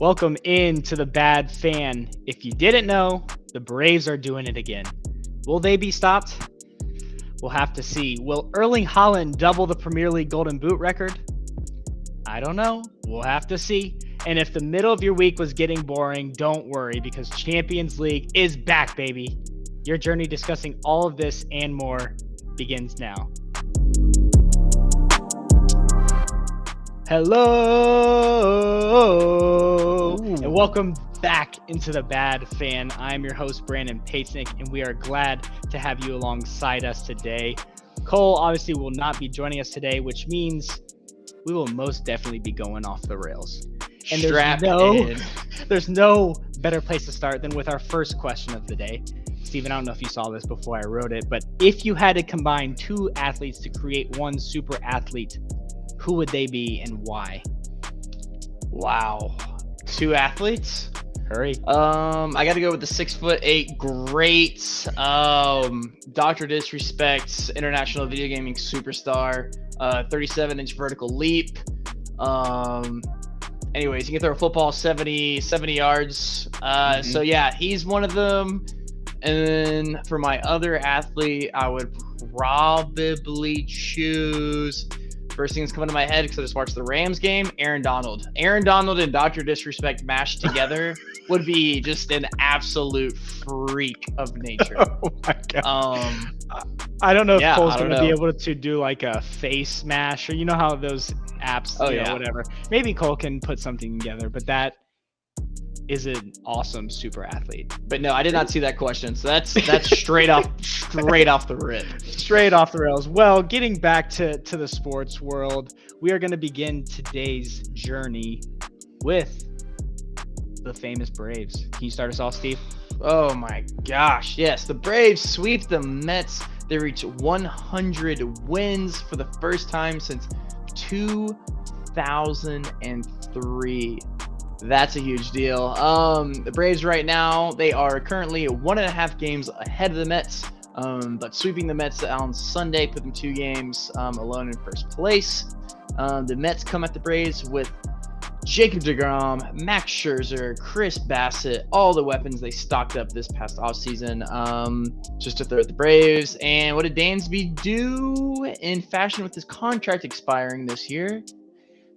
Welcome in to the Bad Fan. If you didn't know, the Braves are doing it again. Will they be stopped? We'll have to see. Will Erling Haaland double the Premier League Golden Boot record? I don't know. We'll have to see. And if the middle of your week was getting boring, don't worry because Champions League is back, baby. Your journey discussing all of this and more begins now. Hello, and welcome back into the Bad Fan. I'm your host, Brandon Patesnick, and we are glad to have you alongside us today. Cole obviously will not be joining us today, which means we will most definitely be going off the rails. And there's no better place to start than with our first question of the day. Steven, I don't know if you saw this before I wrote it, but if you had to combine two athletes to create one super athlete, who would they be and why? Wow. Two athletes? Hurry. I got to go with the 6'8" great Dr. Disrespect international video gaming superstar, 37-inch vertical leap. Anyways, you can throw a football 70 yards. So yeah, he's one of them. And then for my other athlete, I would probably choose, first thing that's coming to my head because I just watched the Rams game, Aaron Donald. Aaron Donald and Dr. Disrespect mashed together would be just an absolute freak of nature. Oh my god. I don't know if Cole's going to be able to do like a face smash, or you know how those apps, whatever. Maybe Cole can put something together, but that is an awesome super athlete. But no, I did not see that question. So that's straight off the rip. Straight off the rails. Well, getting back to the sports world, we are going to begin today's journey with the famous Braves. Can you start us off, Steve? Oh my gosh. Yes, the Braves sweep the Mets. They reach 100 wins for the first time since 2003. That's a huge deal. The Braves right now, they are currently 1.5 games ahead of the Mets, but sweeping the Mets on Sunday put them 2 games alone in first place. The Mets come at the Braves with Jacob deGrom, Max Scherzer, Chris Bassett, all the weapons they stocked up this past offseason just to throw at the Braves. And what did Dansby do in fashion with his contract expiring this year?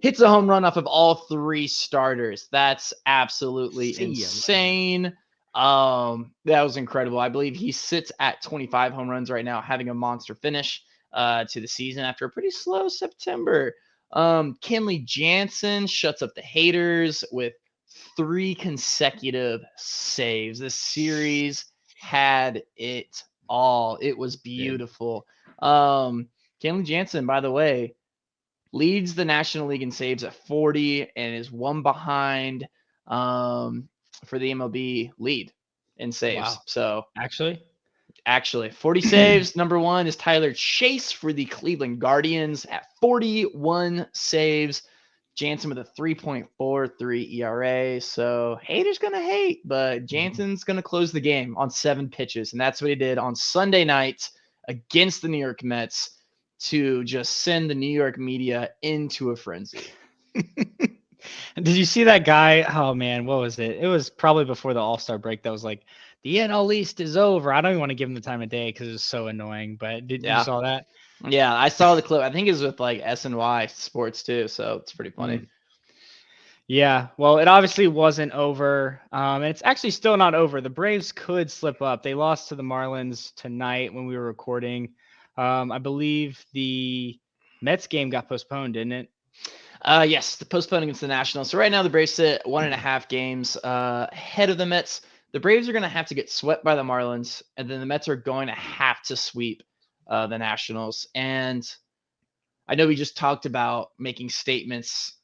Hits a home run off of all 3 starters. That's absolutely insane. That was incredible. I believe he sits at 25 home runs right now, having a monster finish to the season after a pretty slow September. Kenley Jansen shuts up the haters with 3 consecutive saves. This series had it all. It was beautiful. Kenley Jansen, by the way, leads the National League in saves at 40 and is one behind for the MLB lead in saves. Wow. So actually 40 saves. Number 1 is Tyler Chase for the Cleveland Guardians at 41 saves. Jansen with a 3.43 ERA. So haters gonna hate, but Jansen's gonna close the game on 7 pitches, and that's what he did on Sunday night against the New York Mets, to just send the New York media into a frenzy. Did you see that guy? Oh man, what was it? It was probably before the All-Star break that was like, the NL East is over. I don't even want to give him the time of day because it was so annoying. But you saw that? Yeah, I saw the clip. I think it was with like SNY Sports too, so it's pretty funny. Yeah, well, it obviously wasn't over. And it's actually still not over. The Braves could slip up. They lost to the Marlins tonight when we were recording. I believe the Mets game got postponed, didn't it? Yes, the postponed against the Nationals. So right now the Braves sit 1.5 games ahead of the Mets. The Braves are going to have to get swept by the Marlins, and then the Mets are going to have to sweep the Nationals. And I know we just talked about making statements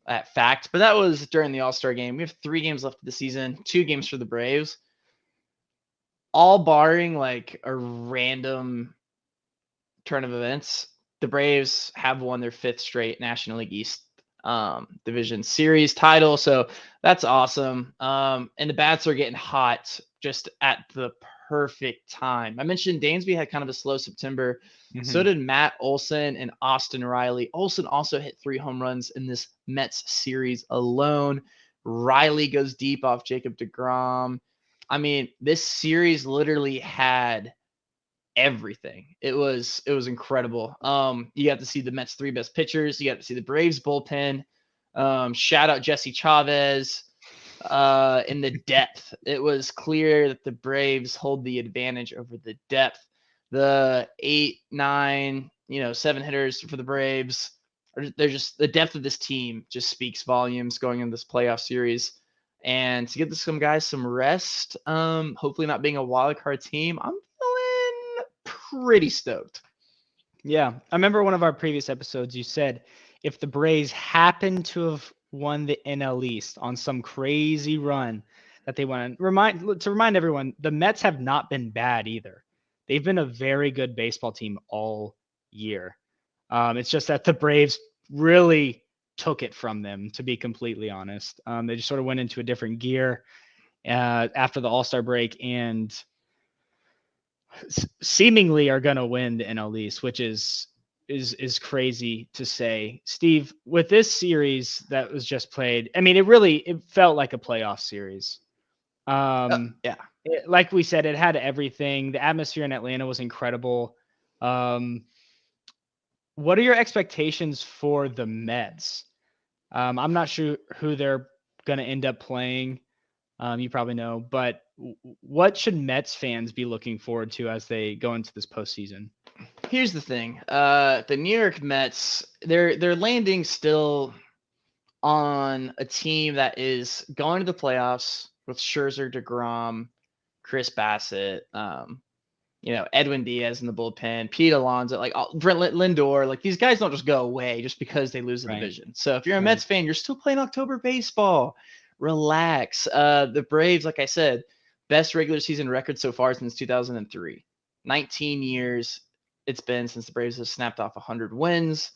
at fact, but that was during the All-Star game. We have 3 games left of the season, 2 games for the Braves. All barring like a random turn of events, the Braves have won their 5th straight National League East Division Series title, so that's awesome. And the bats are getting hot just at the perfect time. I mentioned Dansby had kind of a slow September. So did Matt Olson and Austin Riley. Olson also hit 3 home runs in this Mets series alone. Riley goes deep off Jacob deGrom. I mean, this series literally had everything. It was incredible. You got to see the Mets' 3 best pitchers. You got to see the Braves bullpen. Shout out Jesse Chavez. In the depth, it was clear that the Braves hold the advantage over the depth. The 8, 9, 7 hitters for the Braves, they're just, the depth of this team just speaks volumes going into this playoff series. And to get some guys some rest, hopefully not being a wild card team, I'm feeling pretty stoked. Yeah, I remember one of our previous episodes. You said if the Braves happen to have won the NL East on some crazy run that they won, remind everyone, the Mets have not been bad either. They've been a very good baseball team all year. It's just that the Braves really took it from them, to be completely honest. They just sort of went into a different gear after the All-Star break and seemingly are going to win the NL East, which is crazy to say. Steve, with this series that was just played, I mean, it felt like a playoff series. Like we said, it had everything. The atmosphere in Atlanta was incredible. What are your expectations for the Mets? I'm not sure who they're going to end up playing. You probably know, but what should Mets fans be looking forward to as they go into this postseason? Here's the thing. The New York Mets, they're landing still on a team that is going to the playoffs with Scherzer, deGrom, Chris Bassett, Edwin Diaz in the bullpen, Pete Alonso, Brent Lindor. Like, these guys don't just go away just because they lose the division. So if you're a Mets fan, you're still playing October baseball. Relax. The Braves, like I said, best regular season record so far since 2003. 19 years it's been since the Braves have snapped off 100 wins.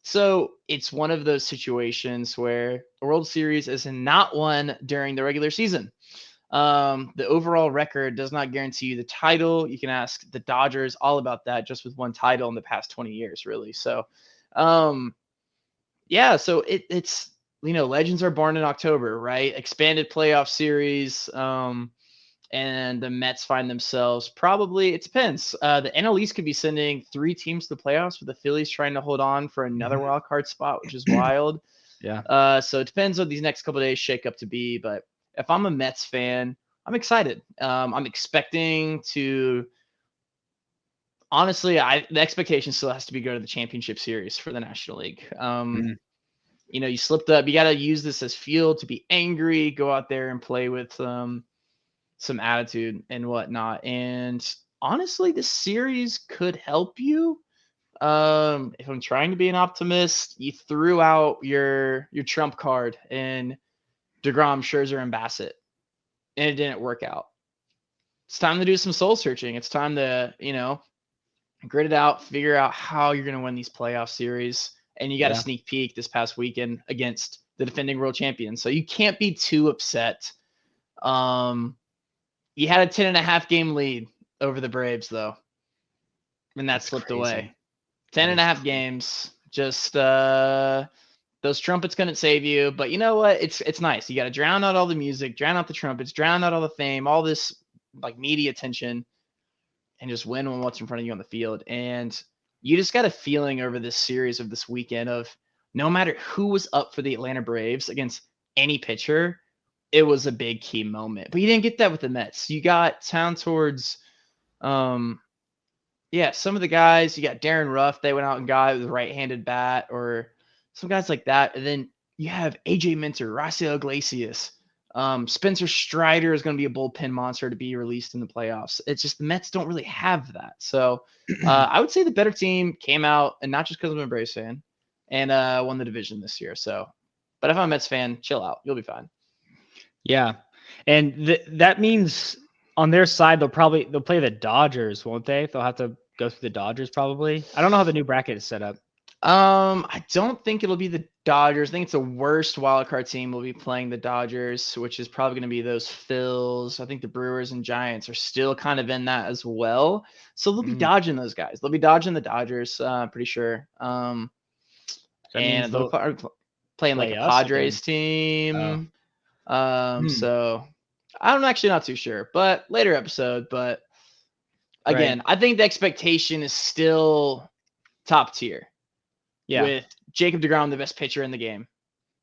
So it's one of those situations where the World Series is not won during the regular season. The overall record does not guarantee you the title. You can ask the Dodgers all about that, just with one title in the past 20 years, really. So, so it's, legends are born in October, right? Expanded playoff series. And the Mets find themselves probably, it depends. The NL East could be sending 3 teams to the playoffs, with the Phillies trying to hold on for another wild card spot, which is wild. Yeah. So it depends what these next couple of days shake up to be. But if I'm a Mets fan, I'm excited. I'm expecting to, honestly, the expectation still has to be go to the championship series for the National League. You slipped up. You got to use this as fuel to be angry, go out there and play with some attitude and whatnot. And honestly, this series could help you. If I'm trying to be an optimist, you threw out your trump card in deGrom, Scherzer, and Bassett, and it didn't work out. It's time to do some soul searching. It's time to, grit it out, figure out how you're going to win these playoff series. And you got a sneak peek this past weekend against the defending world champions. So you can't be too upset. You had a 10.5 game lead over the Braves, though, and that slipped away. 10.5 games. Just those trumpets couldn't save you. But you know what? It's nice. You got to drown out all the music, drown out the trumpets, drown out all the fame, all this media attention, and just win on what's in front of you on the field. And you just got a feeling over this series of this weekend of no matter who was up for the Atlanta Braves against any pitcher, it was a big key moment. But you didn't get that with the Mets. You got down towards, some of the guys. You got Darren Ruff. They went out and got with a right-handed bat, or some guys like that. And then you have AJ Minter, Raisel Iglesias. Spencer Strider is going to be a bullpen monster to be released in the playoffs. It's just the Mets don't really have that. So I would say the better team came out, and not just because I'm a Braves fan, and won the division this year. So, but if I'm a Mets fan, chill out. You'll be fine. Yeah. And that means on their side, they'll play the Dodgers, won't they? They'll have to go through the Dodgers probably. I don't know how the new bracket is set up. I don't think it'll be the Dodgers. I think it's the worst wildcard team will be playing the Dodgers, which is probably going to be those Phils. I think the Brewers and Giants are still kind of in that as well. So they'll be dodging those guys. They'll be dodging the Dodgers, pretty sure. And playing like a Padres team. So I'm actually not too sure, but later episode. But again, I think the expectation is still top tier. Yeah. With Jacob deGrom, the best pitcher in the game.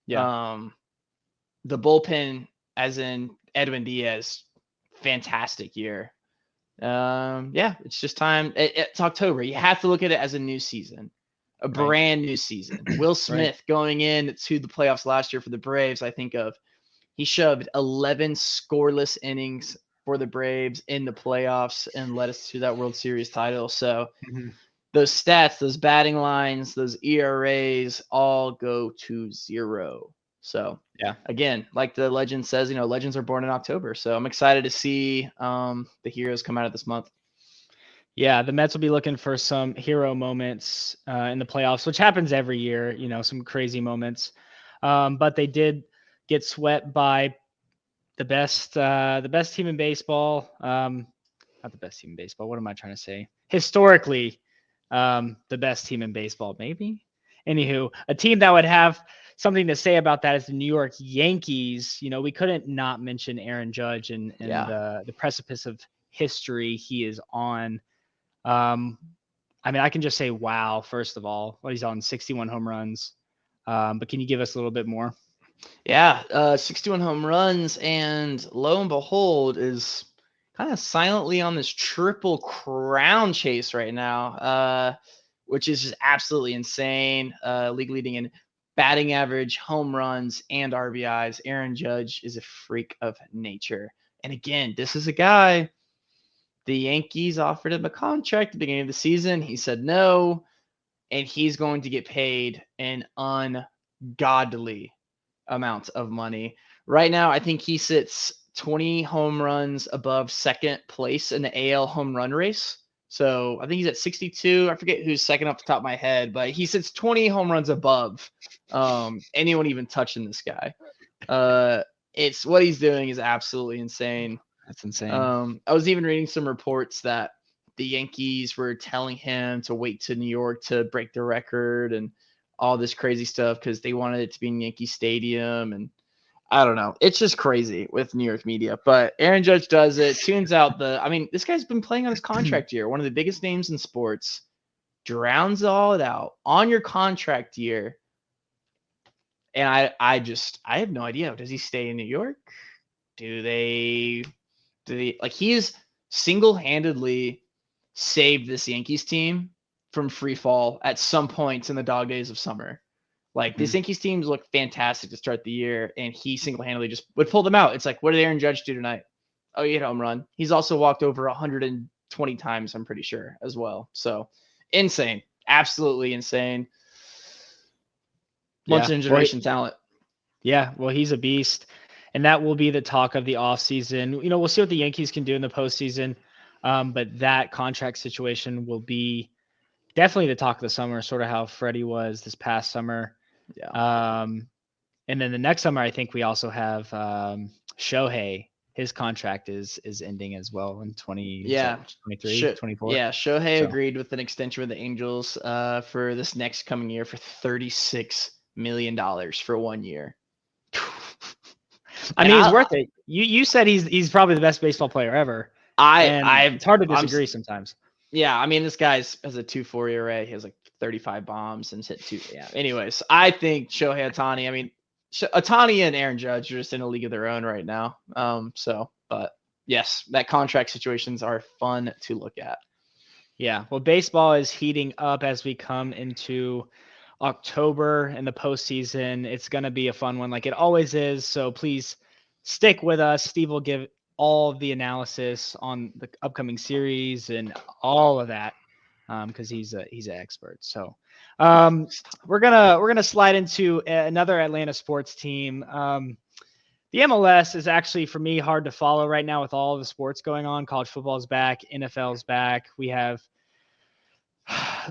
Yeah. The bullpen, as in Edwin Diaz, fantastic year. Yeah, it's just time. It's October. You have to look at it as a new season, a brand new season. Will Smith going into the playoffs last year for the Braves, I think of, he shoved 11 scoreless innings for the Braves in the playoffs and led us to that World Series title. So those stats, those batting lines, those ERAs all go to 0. So yeah, again, like the legend says, legends are born in October. So I'm excited to see the heroes come out of this month. Yeah, the Mets will be looking for some hero moments in the playoffs, which happens every year, some crazy moments. But they did get swept by the best team in baseball. Not the best team in baseball. What am I trying to say? Historically, the best team in baseball, maybe. Anywho, a team that would have something to say about that is the New York Yankees. We couldn't not mention Aaron Judge and the precipice of history he is on. I can just say, wow, first of all, he's on 61 home runs. But can you give us a little bit more? Yeah, 61 home runs, and lo and behold, is kind of silently on this triple crown chase right now, which is just absolutely insane. League leading in batting average, home runs, and RBIs. Aaron Judge is a freak of nature. And again, this is a guy, the Yankees offered him a contract at the beginning of the season. He said no, and he's going to get paid an ungodly amount of money. Right now, I think he sits 20 home runs above second place in the AL home run race. So I think he's at 62. I forget who's second off the top of my head, but he sits 20 home runs above anyone even touching this guy. It's what he's doing is absolutely insane. That's insane. I was even reading some reports that the Yankees were telling him to wait to New York to break the record and all this crazy stuff because they wanted it to be in Yankee Stadium. And I don't know. It's just crazy with New York media. But Aaron Judge does it, tunes out this guy's been playing on his contract year, one of the biggest names in sports, drowns all it out on your contract year. And I have no idea. Does he stay in New York? Do they he's single-handedly saved this Yankees team from free fall at some points in the dog days of summer. This Yankees teams look fantastic to start the year, and he single-handedly just would pull them out. It's like, what did Aaron Judge do tonight? Oh, he hit a home run. He's also walked over 120 times, I'm pretty sure, as well. So insane. Absolutely insane. Once in a generation talent. Yeah, well, he's a beast. And that will be the talk of the offseason. We'll see what the Yankees can do in the postseason. But that contract situation will be definitely the talk of the summer, sort of how Freddie was this past summer. Yeah. And then the next summer, I think we also have Shohei. His contract is ending as well in 23, 24. Yeah, Shohei agreed with an extension with the Angels for this next coming year for $36 million for 1 year. He's worth it. You said he's probably the best baseball player ever. It's hard to disagree sometimes. Yeah, this guy has a 2.4 ERA. He has 35 bombs and hit 2. Yeah. Anyways, I think Shohei Ohtani. Ohtani and Aaron Judge are just in a league of their own right now. But yes, that contract situations are fun to look at. Yeah. Well, baseball is heating up as we come into October and the postseason. It's going to be a fun one like it always is. So please stick with us. Steve will give all of the analysis on the upcoming series and all of that because he's an expert. So we're gonna slide into another Atlanta sports team. The MLS is actually, for me, hard to follow right now with all of the sports going on. College football's back, NFL's back. We have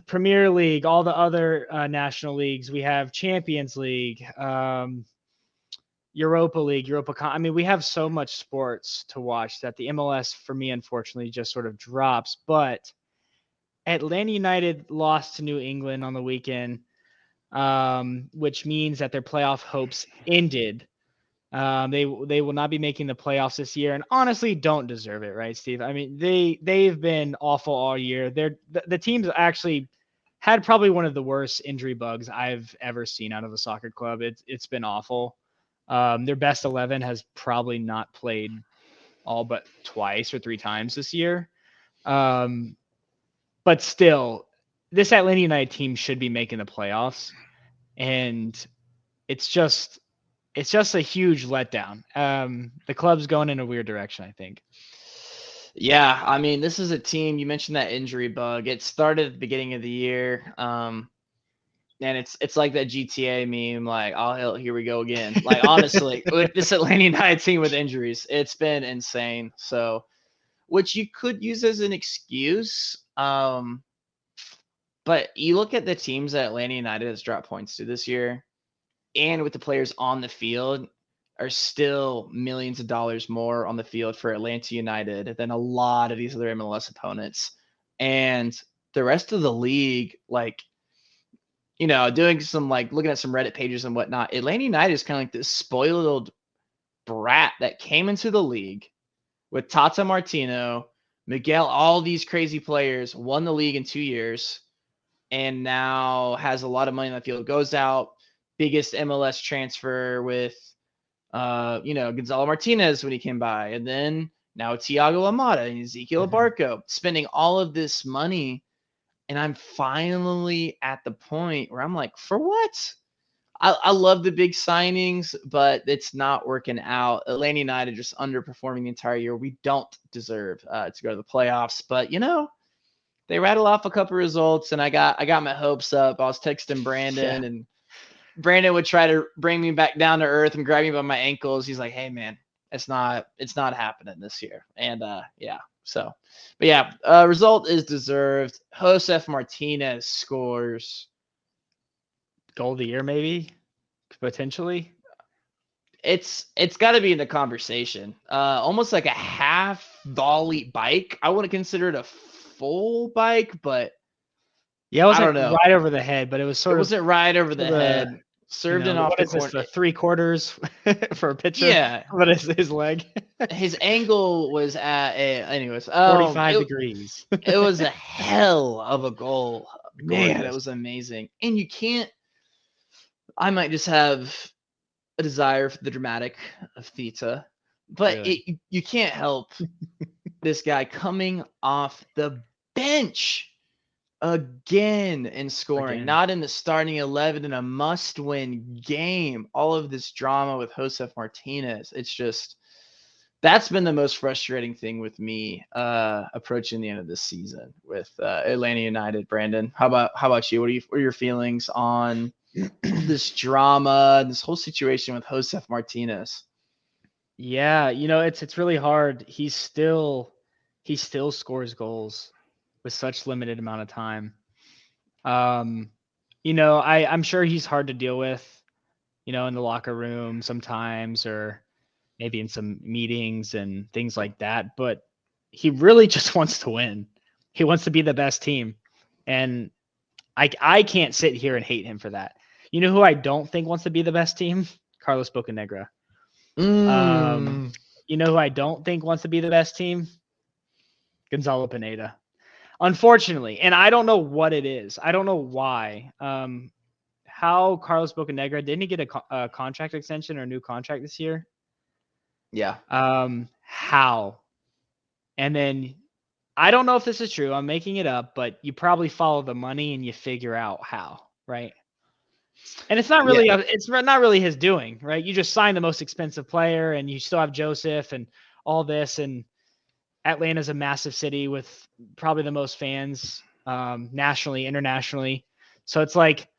Premier League, all the other national leagues. We have Champions League, Europa League, we have so much sports to watch that the MLS, for me, unfortunately, just sort of drops. But Atlanta United lost to New England on the weekend. which means that their playoff hopes ended. They will not be making the playoffs this year, and honestly, don't deserve it, right, Steve? I mean, they've been awful all year. The team's actually had probably one of the worst injury bugs I've ever seen out of a soccer club. It's been awful. Their best 11 has probably not played all but twice or three times this year. But still, this Atlanta United team should be making the playoffs, and it's just a huge letdown. The club's going in a weird direction, I think. Yeah, I mean, this is a team. You mentioned that injury bug. It started at the beginning of the year, and it's like that GTA meme. Like, oh hell, here we go again. Like, honestly, with this Atlanta United team with injuries, it's been insane. So, which you could use as an excuse. But you look at the teams that Atlanta United has dropped points to this year, and with the players on the field, are still millions of dollars more on the field for Atlanta United than a lot of these other MLS opponents. And the rest of the league, like, doing some, like, looking at some Reddit pages and whatnot, Atlanta United is kind of like this spoiled brat that came into the league with Tata Martino, Miguel, all these crazy players, won the league in 2 years, and now has a lot of money on the field, goes out, biggest MLS transfer with Gonzalo Martinez when he came by, and then now Thiago Almada and Ezekiel Barco, spending all of this money, and I'm finally at the point where I'm like, for what? I love the big signings, but it's not working out. Atlanta United just underperforming the entire year. We don't deserve to go to the playoffs, but they rattle off a couple results, and I got my hopes up. I was texting Brandon, and Brandon would try to bring me back down to earth and grab me by my ankles. He's like, "Hey, man, it's not happening this year." And result is deserved. Josef Martinez scores. Goal of the year, maybe, potentially. It's got to be in the conversation. Almost like a half volley bike. I wouldn't consider it a full bike, but yeah, it wasn't right over the head, but it was sort of. It wasn't right over the head. Served in off the corner. The 3/4 for a pitcher? Yeah. What is his leg? His angle was at 45 degrees. It was a hell of a goal. Man, that was amazing. And I might just have a desire for the dramatic of Theta, but really? You can't help this guy coming off the bench again and scoring, not in the starting 11 in a must-win game. All of this drama with Josef Martinez. It's just, that's been the most frustrating thing with me approaching the end of this season with Atlanta United. Brandon, how about you? What are your feelings on this drama, this whole situation with Josef Martinez? Yeah, it's really hard. He still scores goals with such limited amount of time. I'm sure he's hard to deal with, in the locker room sometimes, or maybe in some meetings and things like that. But he really just wants to win. He wants to be the best team. And I can't sit here and hate him for that. You know who I don't think wants to be the best team? Carlos Bocanegra. You know who I don't think wants to be the best team? Gonzalo Pineda. Unfortunately, and I don't know what it is. I don't know why. How Carlos Bocanegra, didn't he get a contract extension or a new contract this year? Yeah. How? And then I don't know if this is true. I'm making it up, but you probably follow the money and you figure out how, right? And it's not really it's not really his doing, right? You just signed the most expensive player, and you still have Josef and all this, and Atlanta's a massive city with probably the most fans nationally, internationally. So it's like,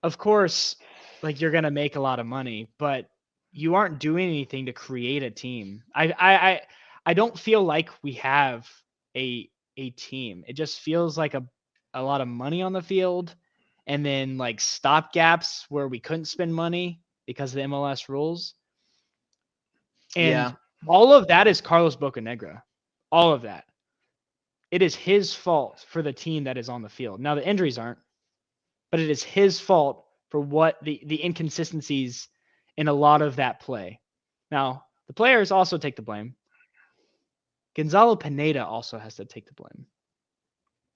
of course, like, you're gonna make a lot of money, but you aren't doing anything to create a team. I don't feel like we have a team. It just feels like a lot of money on the field, and then like stop gaps where we couldn't spend money because of the MLS rules. And all of that is Carlos Bocanegra. All of that. It is his fault for the team that is on the field. Now, the injuries aren't, but it is his fault for what the inconsistencies in a lot of that play. Now, the players also take the blame. Gonzalo Pineda also has to take the blame.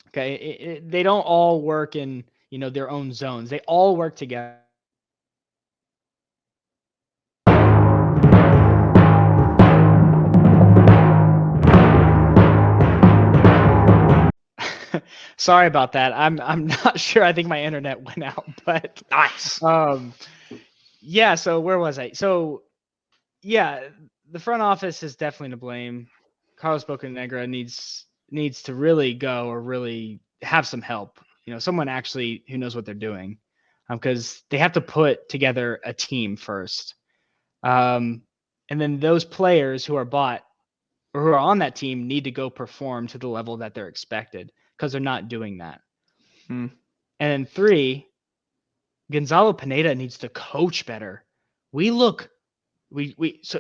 Okay, they don't all work in their own zones. They all work together. Sorry about that. I'm not sure. I think my internet went out, but Nice. Yeah. So where was I? So yeah, the front office is definitely to blame. Carlos Bocanegra needs to really go or really have some help. Someone actually who knows what they're doing, because they have to put together a team first, and then those players who are bought or who are on that team need to go perform to the level that they're expected, because they're not doing that. And then 3, Gonzalo Pineda needs to coach better. We look lost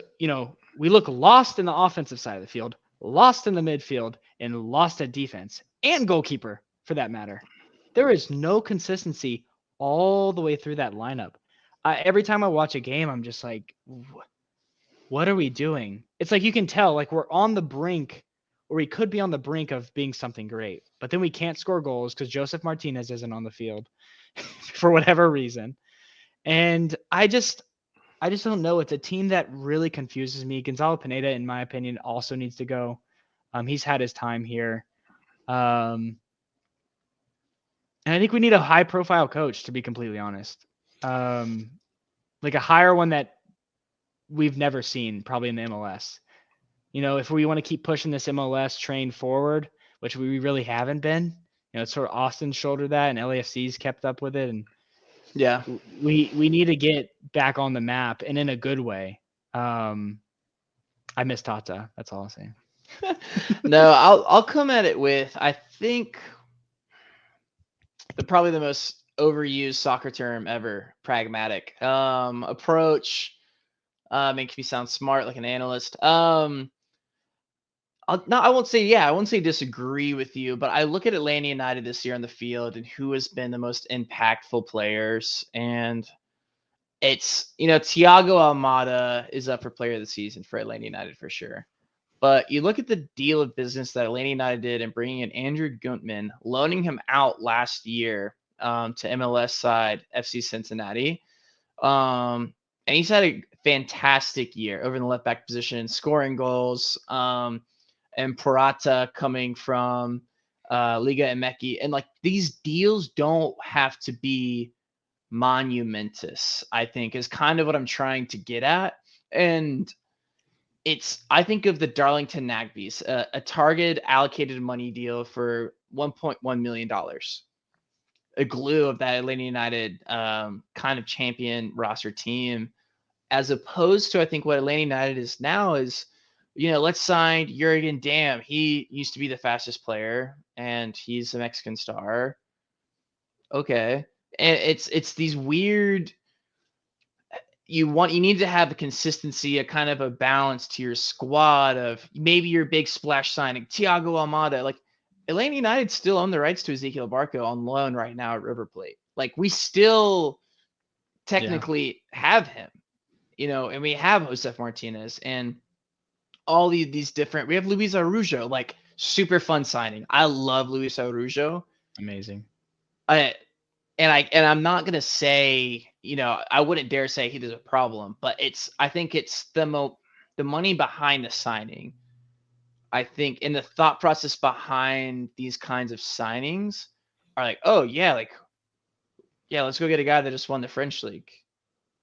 in the offensive side of the field, lost in the midfield, and lost at defense and goalkeeper for that matter. There is no consistency all the way through that lineup. Every time I watch a game, I'm just like, what are we doing? It's like you can tell, like we're on the brink, or we could be on the brink of being something great, but then we can't score goals because Josef Martinez isn't on the field for whatever reason. And I just don't know. It's a team that really confuses me. Gonzalo Pineda, in my opinion, also needs to go. He's had his time here. And I think we need a high-profile coach, to be completely honest. Like a higher one that we've never seen, probably in the MLS. If we want to keep pushing this MLS train forward, which we really haven't been, it's sort of Austin shouldered that, and LAFC's kept up with it, and yeah, we need to get back on the map, and in a good way. I miss Tata. That's all I'm saying. No, I'll come at it with, I think, probably the most overused soccer term ever: pragmatic approach. Makes me sound smart, like an analyst. I won't say disagree with you, but I look at Atlanta United this year on the field and who has been the most impactful players, and it's Thiago Almada is up for player of the season for Atlanta United for sure. But you look at the deal of business that Atlanta United did in bringing in Andrew Guntman, loaning him out last year to MLS side FC Cincinnati. And he's had a fantastic year over in the left back position, scoring goals. And Purata coming from Liga MX. And like, these deals don't have to be monumentous, I think, is kind of what I'm trying to get at. And I think of the Darlington Nagbe's, a target allocated money deal for $1.1 million. A glue of that Atlanta United kind of champion roster team, as opposed to, I think, what Atlanta United is now is, let's sign Jurgen Damm. He used to be the fastest player, and he's a Mexican star. Okay. And it's these weird, you need to have a consistency, a kind of a balance to your squad of maybe your big splash signing, Thiago Almada. Like, Atlanta United still own the rights to Ezekiel Barco on loan right now at River Plate. Like, we still technically have him, and we have Josef Martinez and all these different, we have Luis Araujo, like, super fun signing. I love Luis Araujo. Amazing. I'm not going to say, I wouldn't dare say there's a problem, but I think it's the money behind the signing. I think in the thought process behind these kinds of signings are like, oh yeah, let's go get a guy that just won the French league,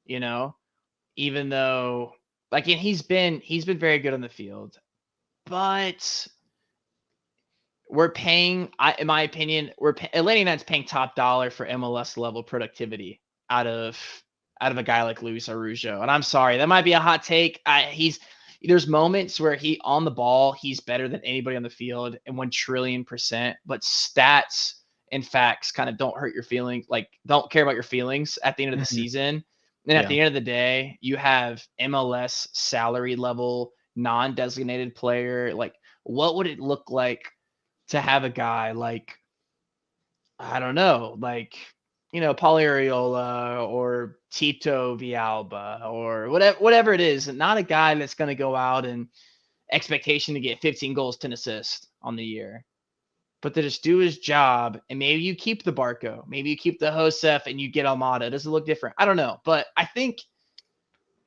even though, like, and he's been very good on the field, but we're paying, in my opinion, Atlanta United's paying top dollar for MLS level productivity out of a guy like Luis Araujo. And I'm sorry, that might be a hot take. There's moments where on the ball, he's better than anybody on the field and 1 trillion %, but stats and facts kind of don't hurt your feelings. Like, don't care about your feelings at the end of the season. And at the end of the day, you have MLS salary level, non-designated player. Like, what would it look like to have a guy like, I don't know, like Paulo Areola or Tito Villalba or whatever it is. Not a guy that's going to go out and expectation to get 15 goals, 10 assists on the year, but to just do his job. And maybe you keep the Barco, maybe you keep the Josef and you get Almada. Does it look different? I don't know. But I think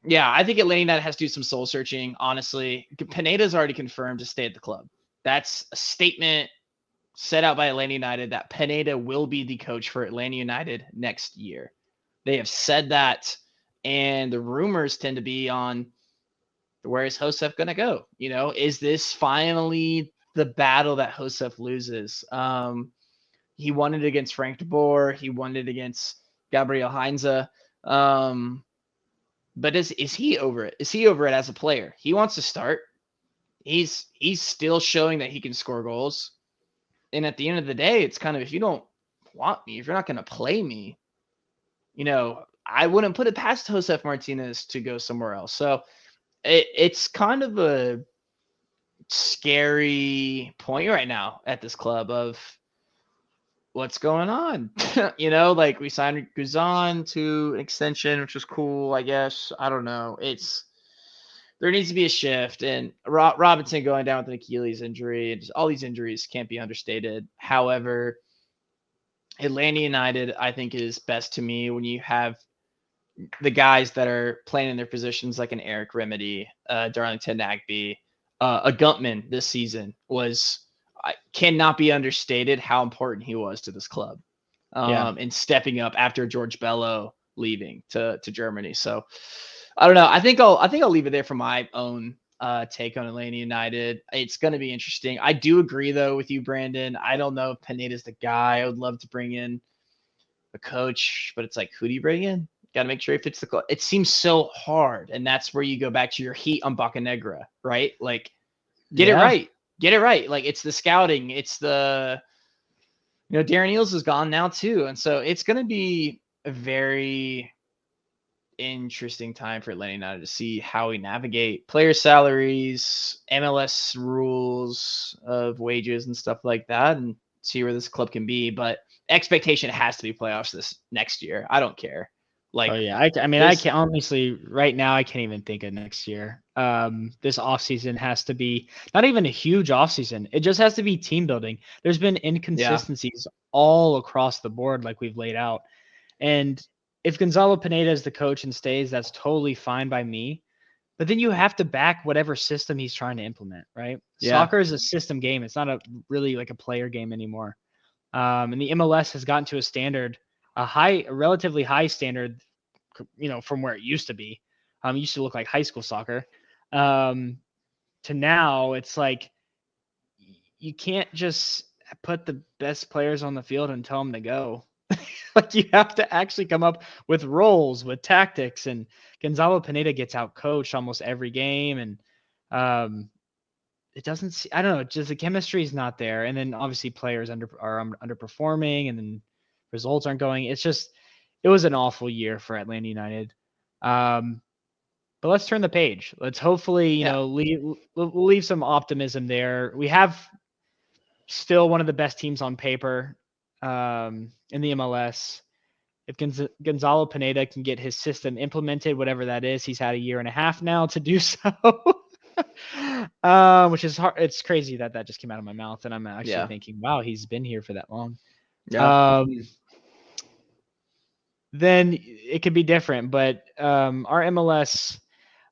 Atlanta United has to do some soul searching, honestly. Pineda's already confirmed to stay at the club. That's a statement set out by Atlanta United that Pineda will be the coach for Atlanta United next year. They have said that, and the rumors tend to be on where is Josef going to go? Is this finally the battle that Josef loses? He won it against Frank de Boer. He won it against Gabriel Heinze. But is he over it? Is he over it as a player? He wants to start. He's still showing that he can score goals. And at the end of the day, it's kind of, if you don't want me, if you're not going to play me, I wouldn't put it past Josef Martinez to go somewhere else. So it's kind of a scary point right now at this club of what's going on. Like we signed Guzan to an extension, which was cool, I guess. I don't know. There needs to be a shift, and Robinson going down with an Achilles injury, and just all these injuries can't be understated. However, Atlanta United, I think, is best to me when you have the guys that are playing in their positions, like an Eric Remedy, Darlington Nagbe, a Guntman this season cannot be understated how important he was to this club, and stepping up after George Bello leaving to Germany. So I don't know. I think I'll leave it there for my own take on Atlanta United. It's going to be interesting. I do agree though with you, Brandon. I don't know if Pineda's the guy. I would love to bring in a coach, but it's like, who do you bring in? Got to make sure he fits the club. It seems so hard, and that's where you go back to your heat on Bocanegra, right? Like, get it right. Like, it's the scouting. It's the, Darren Eales is gone now too, and so it's going to be a very interesting time for Atlanta United to see how we navigate player salaries, MLS rules of wages and stuff like that, and see where this club can be. But expectation has to be playoffs this next year. I don't care. Like, I can't honestly right now. I can't even think of next year. This offseason has to be not even a huge offseason. It just has to be team building. There's been inconsistencies all across the board, like we've laid out. And if Gonzalo Pineda is the coach and stays, that's totally fine by me. But then you have to back whatever system he's trying to implement, right? Yeah. Soccer is a system game. It's not really like a player game anymore. And the MLS has gotten to a standard, a relatively high standard, from where it used to be. It used to look like high school soccer. To now, it's like you can't just put the best players on the field and tell them to go. Like, you have to actually come up with roles, with tactics, and Gonzalo Pineda gets out coached almost every game, and it doesn't. I don't know. Just the chemistry is not there, and then obviously players are underperforming, and then results aren't going. It was an awful year for Atlanta United. But let's turn the page. Let's hopefully leave some optimism there. We have still one of the best teams on paper in the MLS. If Gonzalo Pineda can get his system implemented, whatever that is, he's had a year and a half now to do so, which is hard. It's crazy that just came out of my mouth, and I'm actually thinking, wow, he's been here for that long. Yeah. Then it could be different, but our MLS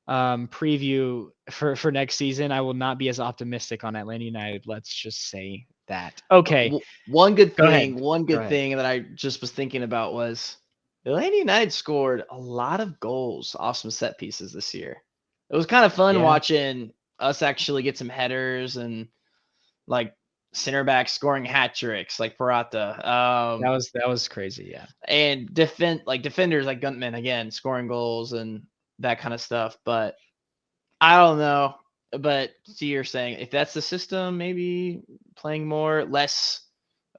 preview for next season, I will not be as optimistic on Atlanta United. Let's just say that. Okay. One good thing that I just was thinking about was Atlanta United scored a lot of goals off some set pieces this year. It was kind of fun watching us actually get some headers and like center back scoring hat tricks like Parata. That was crazy, yeah. And defenders like Guntman again scoring goals and that kind of stuff. But I don't know. But see, you're saying if that's the system, maybe playing less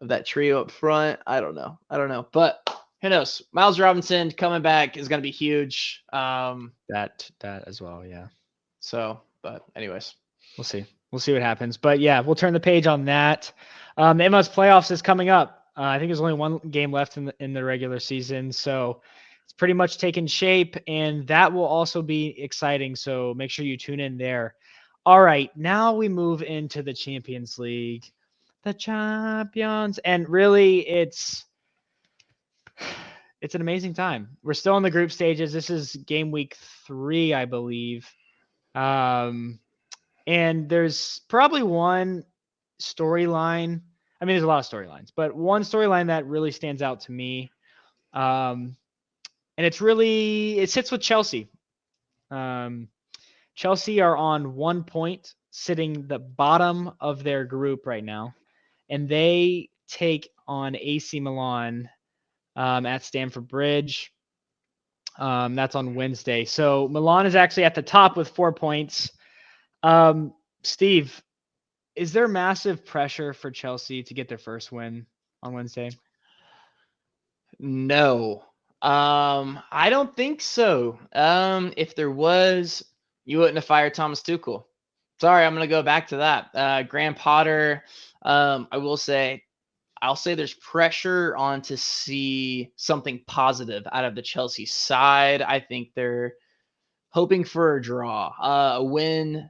of that trio up front. I don't know. But who knows? Miles Robinson coming back is going to be huge. That as well, yeah. So, but anyways, we'll see what happens. But yeah, we'll turn the page on that. The MLS playoffs is coming up. I think there's only one game left in the regular season, so it's pretty much taken shape, and that will also be exciting. So make sure you tune in there. All right, now we move into the Champions League, the champions, and really, it's an amazing time. We're still in the group stages. This is game week 3, I believe. And there's probably one storyline. I mean, there's a lot of storylines, but one storyline that really stands out to me. And it sits with Chelsea. Chelsea are on 1 point, sitting the bottom of their group right now, and they take on AC Milan at Stamford Bridge. That's on Wednesday. So Milan is actually at the top with 4 points. Steve, is there massive pressure for Chelsea to get their first win on Wednesday? No. I don't think so. If there was, you wouldn't have fired Thomas Tuchel. Sorry, I'm going to go back to that. Graham Potter, I'll say there's pressure on to see something positive out of the Chelsea side. I think they're hoping for a draw, a win,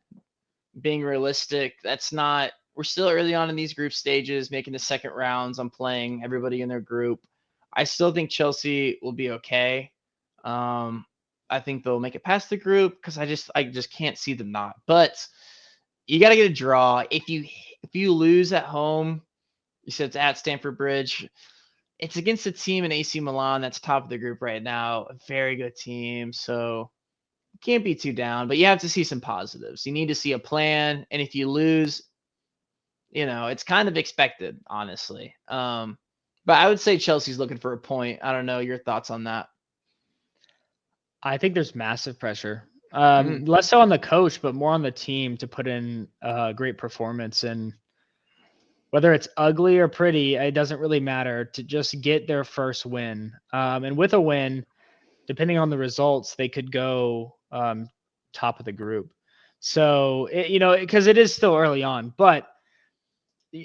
being realistic. We're still early on in these group stages, making the second rounds. I'm playing everybody in their group. I still think Chelsea will be okay. I think they'll make it past the group because I just can't see them not. But you got to get a draw. If you lose at home, you said it's at Stamford Bridge. It's against a team in AC Milan that's top of the group right now, a very good team. So you can't be too down, but you have to see some positives. You need to see a plan, and if you lose, it's kind of expected, honestly. But I would say Chelsea's looking for a point. I don't know your thoughts on that. I think there's massive pressure. Less so on the coach, but more on the team to put in a great performance. And whether it's ugly or pretty, it doesn't really matter, to just get their first win. And with a win, depending on the results, they could go top of the group. So, because it is still early on, but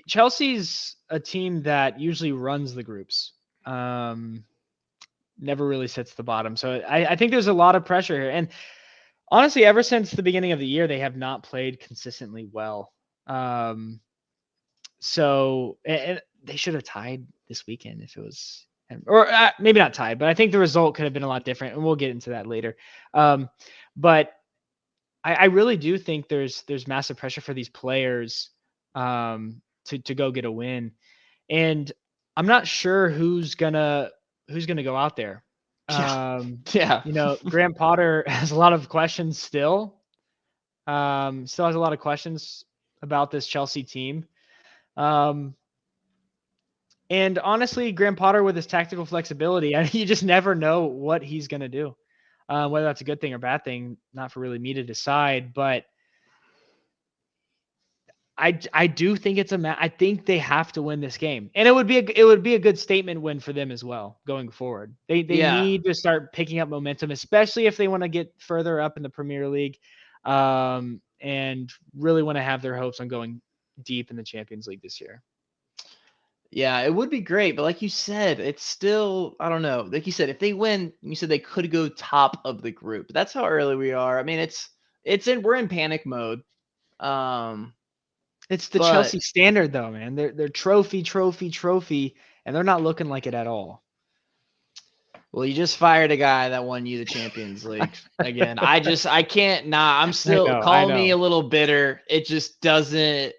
Chelsea's a team that usually runs the groups. Never really sits the bottom. So I think there's a lot of pressure here. And honestly, ever since the beginning of the year, they have not played consistently well. So and they should have tied this weekend if it was, or maybe not tied, but I think the result could have been a lot different, and we'll get into that later. But I really do think there's massive pressure for these players to go get a win, and I'm not sure who's gonna go out there. Yeah. Graham Potter has a lot of questions still. Still has a lot of questions about this Chelsea team. And honestly, Graham Potter, with his tactical flexibility, you just never know what he's going to do. Whether that's a good thing or bad thing, not for really me to decide. But I do think it's I think they have to win this game, and it would be a good statement win for them as well going forward. They need to start picking up momentum, especially if they want to get further up in the Premier League, and really want to have their hopes on going deep in the Champions League this year. Yeah, it would be great, but like you said, it's still, I don't know. Like you said, if they win, you said they could go top of the group. That's how early we are. I mean, we're in panic mode. It's the Chelsea standard, though, man. They're trophy, and they're not looking like it at all. Well, you just fired a guy that won you the Champions League again. I can't. I'm still calling me a little bitter. It just doesn't.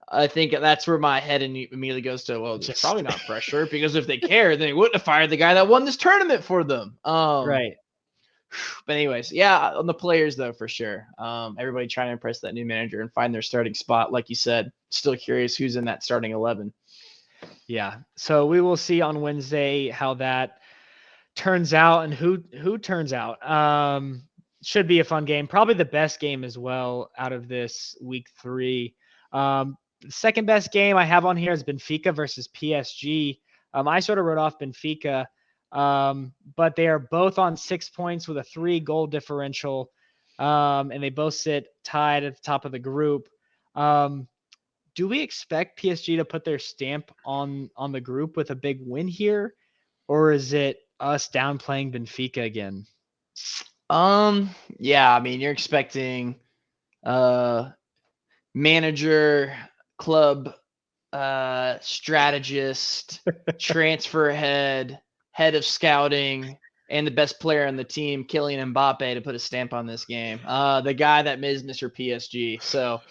I think that's where my head immediately goes to. Well, it's probably not pressure, because if they cared, then they wouldn't have fired the guy that won this tournament for them. Right. But anyways, yeah, on the players though, for sure. Everybody trying to impress that new manager and find their starting spot. Like you said, still curious who's in that starting 11. Yeah. So we will see on Wednesday how that turns out and who turns out. Should be a fun game. Probably the best game as well out of this week 3. The second best game I have on here is Benfica versus PSG. I sort of wrote off Benfica, but they are both on 6 points with a 3-goal differential, and they both sit tied at the top of the group. do we expect PSG to put their stamp on the group with a big win here, or is it us downplaying Benfica again? Yeah, I mean, you're expecting manager, club, strategist, transfer head of scouting, and the best player on the team, Kylian Mbappe, to put a stamp on this game. The guy that is Mr. PSG. So,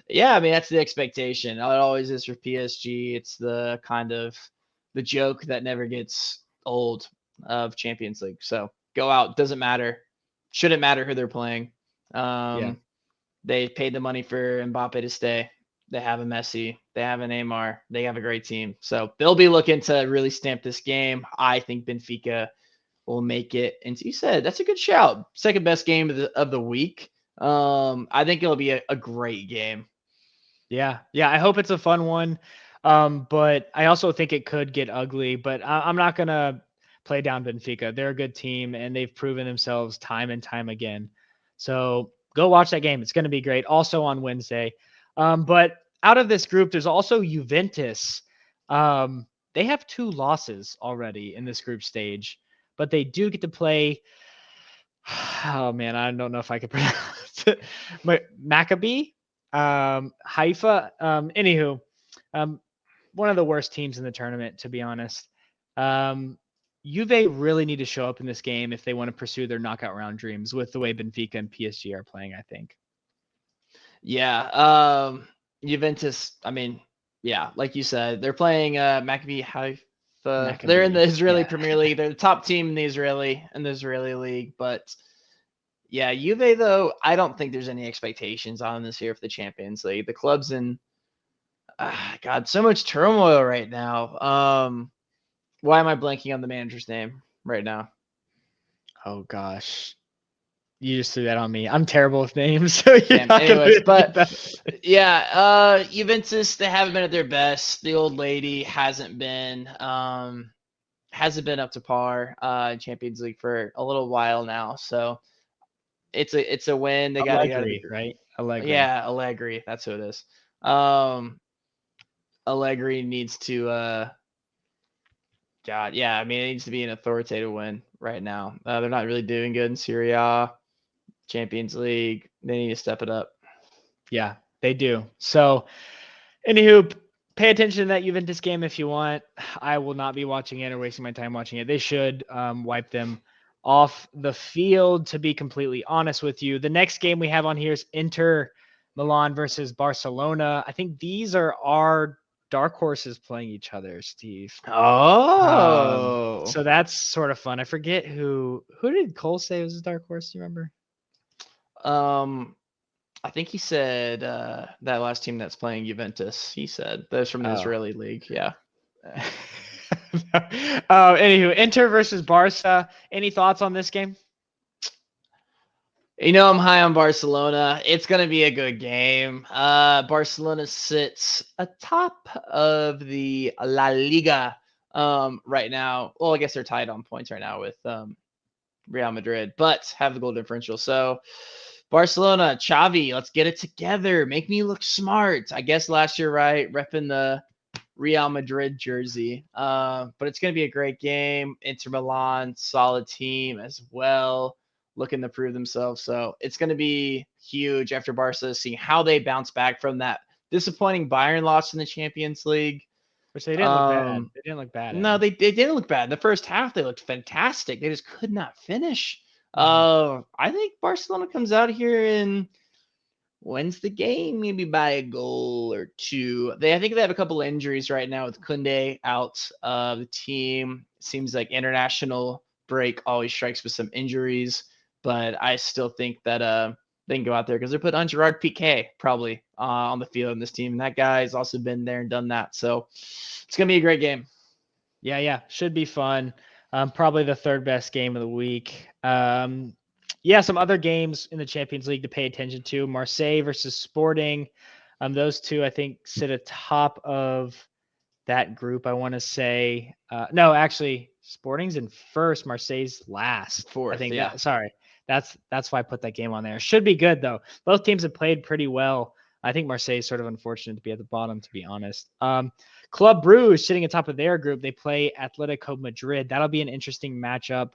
yeah, I mean, that's the expectation. It always is for PSG. It's the kind of the joke that never gets old of Champions League. So go out. Doesn't matter. Shouldn't matter who they're playing. They paid the money for Mbappe to stay. They have a Messi. They have a Neymar. They have a great team. So they'll be looking to really stamp this game. I think Benfica will make it. And you said that's a good shout. Second best game of the week. I think it'll be a great game. Yeah. I hope it's a fun one. But I also think it could get ugly. But I'm not gonna play down Benfica. They're a good team, and they've proven themselves time and time again. So go watch that game. It's going to be great. Also on Wednesday. But out of this group, there's also Juventus. They have 2 losses already in this group stage, but they do get to play. Oh man, I don't know if I could pronounce it. Maccabi, Haifa. Anywho, one of the worst teams in the tournament, to be honest. Juve really need to show up in this game if they want to pursue their knockout round dreams with the way Benfica and PSG are playing, I think. Yeah. Juventus, I mean, yeah, like you said, they're playing Maccabi Haifa. They're in the Israeli Premier League. They're the top team in the Israeli league. But yeah, Juve, though, I don't think there's any expectations on this year for the Champions League. The club's in, God, so much turmoil right now. Why am I blanking on the manager's name right now? Oh gosh, you just threw that on me. I'm terrible with names, so you're not anyways, but yeah, Juventus, they haven't been at their best. The old lady hasn't been up to par in Champions League for a little while now. So it's a win. They got to get right. Allegri. Yeah, Allegri. That's who it is. Allegri needs to. God, yeah, I mean, it needs to be an authoritative win right now. They're not really doing good in Serie A, Champions League. They need to step it up. Yeah, they do. So, anywho, pay attention to that Juventus game if you want. I will not be watching it or wasting my time watching it. They should wipe them off the field, to be completely honest with you. The next game we have on here is Inter Milan versus Barcelona. I think these are our dark horses playing each other, Steve. Oh. So that's sort of fun. I forget who did Cole say was his dark horse? Do you remember? I think he said that last team that's playing Juventus. He said that's from the Israeli league. Yeah. Anywho, Inter versus Barca. Any thoughts on this game? You know, I'm high on Barcelona. It's going to be a good game. Barcelona sits atop of the La Liga right now. Well, I guess they're tied on points right now with Real Madrid, but have the goal differential. So Barcelona, Xavi, let's get it together. Make me look smart. I guess last year, right, repping the Real Madrid jersey. But it's going to be a great game. Inter Milan, solid team as well, looking to prove themselves. So it's going to be huge after Barca, seeing how they bounce back from that disappointing Bayern loss in the Champions League. Which they didn't look bad. They didn't look bad. No, they didn't look bad. In the first half, they looked fantastic. They just could not finish. I think Barcelona comes out here and wins the game, maybe by a goal or two. I think they have a couple of injuries right now with Koundé out of the team. Seems like international break always strikes with some injuries, but I still think that they can go out there because they're putting on Gerard Piqué probably on the field in this team. And that guy's also been there and done that. So it's going to be a great game. Yeah. Should be fun. Probably the third best game of the week. Some other games in the Champions League to pay attention to. Marseille versus Sporting. Those two, I think, sit atop of that group, I want to say. No, actually, Sporting's in first. Marseille's last. Fourth, I think. Yeah. That's why I put that game on there. Should be good, though. Both teams have played pretty well I think Marseille is sort of unfortunate to be at the bottom, to be honest. Club Brugge sitting atop of their group. They play Atletico Madrid. That'll be an interesting matchup.